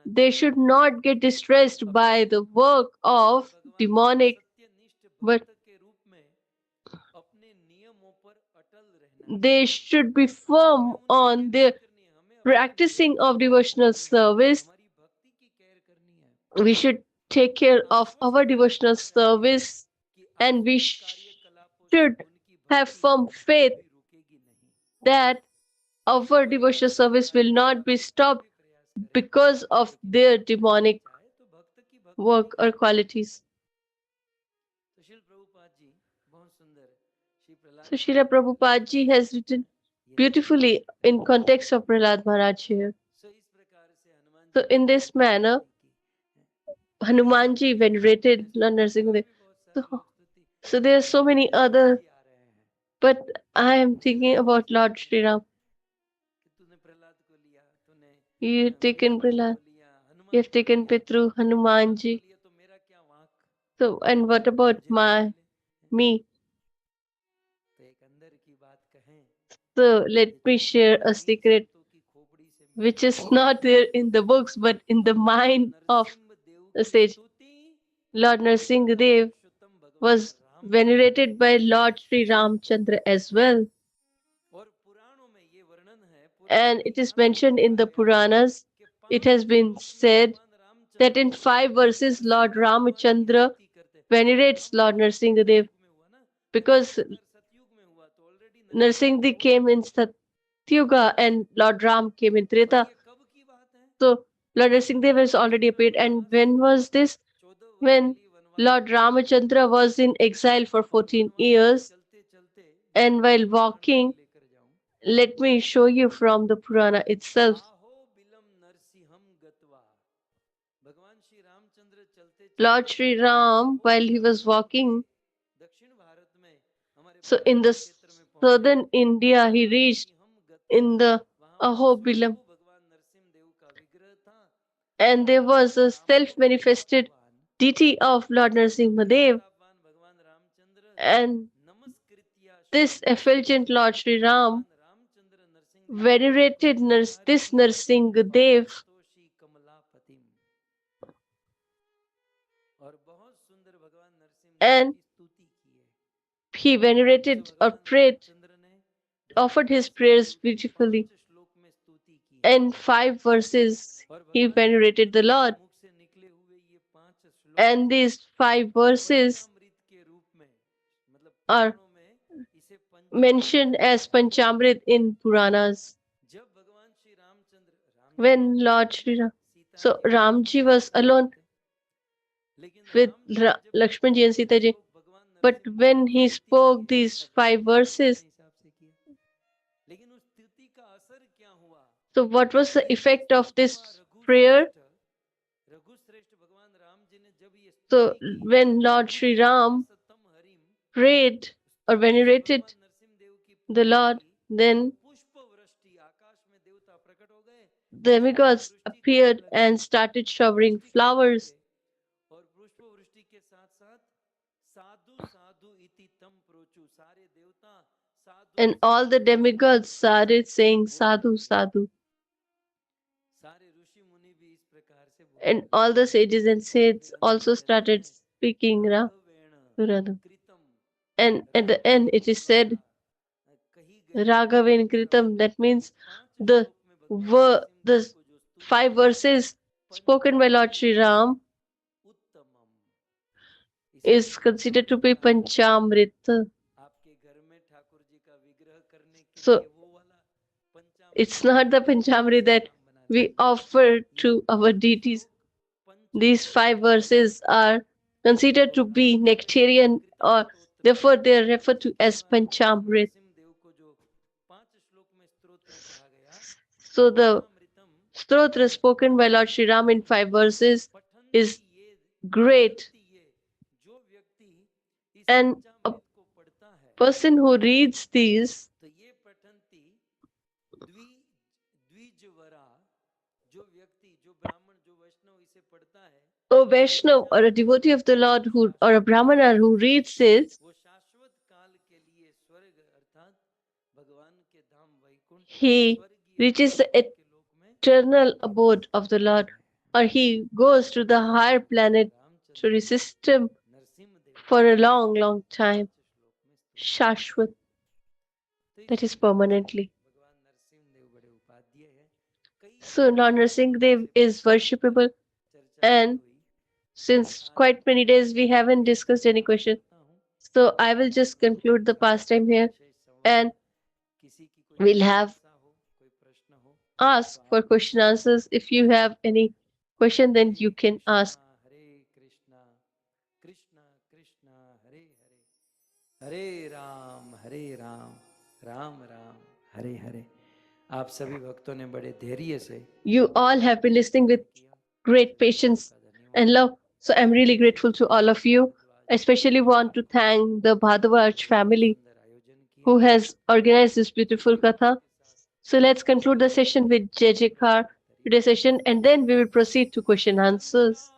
they should not get distressed by the work of demonic, but they should be firm on their practicing of devotional service. We should take care of our devotional service, and we should have firm faith that our devotional service will not be stopped because of their demonic work or qualities. So Srila Prabhupada ji has written beautifully in context of Prahlad Maharaj here. So in this manner, Hanumanji venerated Lord Narsimha. So there are so many other, but I am thinking about Lord Sri Ram. You have taken Prahlad, you have taken Pitru, Hanumanji. So, and what about me? So let me share a secret which is not there in the books but in the mind of the sage. Lord Narsimha Dev was venerated by Lord Sri Ramchandra as well. और पुराणों में ये वर्णन है, And it is mentioned in the Puranas, it has been said that in 5 verses Lord Ramchandra venerates Lord Narsingha Dev, because Narsingha came in Satyuga and Lord Ram came in Treta. So Lord Narsingha Dev has already appeared. And when was this? When Lord Ramachandra was in exile for 14 years, and while walking, let me show you from the Purana itself. Lord Sri Ram, while he was walking, so in the southern India, he reached in the Ahobilam, and there was a self-manifested deity of Lord Narsimha Dev, and this effulgent Lord Sri Ram venerated this Narsingha Dev, and he venerated or prayed, offered his prayers beautifully. In 5 verses, he venerated the Lord. And these 5 verses are mentioned as Panchamrit in Puranas. When Lord Sri Ram, so Ramji was alone with Lakshmanji and Sitaji, but when he spoke these 5 verses, so what was the effect of this prayer? So when Lord Sri Ram prayed or venerated the Lord, then demigods appeared and started showering flowers. And all the demigods started saying sadhu, sadhu. And all the sages and saints also started speaking Radha. And at the end it is said Raghavin Kritam, that means the 5 verses spoken by Lord Sri Ram is considered to be Panchamrita. So it's not the Panchamrita that we offer to our deities. These 5 verses are considered to be nectarian, or therefore they are referred to as Panchamrit. So the stotra spoken by Lord Sri Ram in 5 verses is great, and a person who reads these a Vaishnav or a devotee of the Lord or a Brahmana who reads this, he reaches the eternal abode of the Lord, or he goes to the higher planetary system for a long, long time. Shashwat, that is permanently. So Lord Narsingha Dev is worshipable, and since quite many days we haven't discussed any question, so I will just conclude the pastime here, and we'll have ask for question answers. If you have any question, then you can ask. हरे राम राम राम हरे हरे. आप सभी भक्तों ने बड़े धैर्य से, you all have been listening with great patience and love, so I'm really grateful to all of you. I especially want to thank the Bhagavat family who has organized this beautiful Katha. So let's conclude the session with Jai Jaikar, today's session, and then we will proceed to question answers.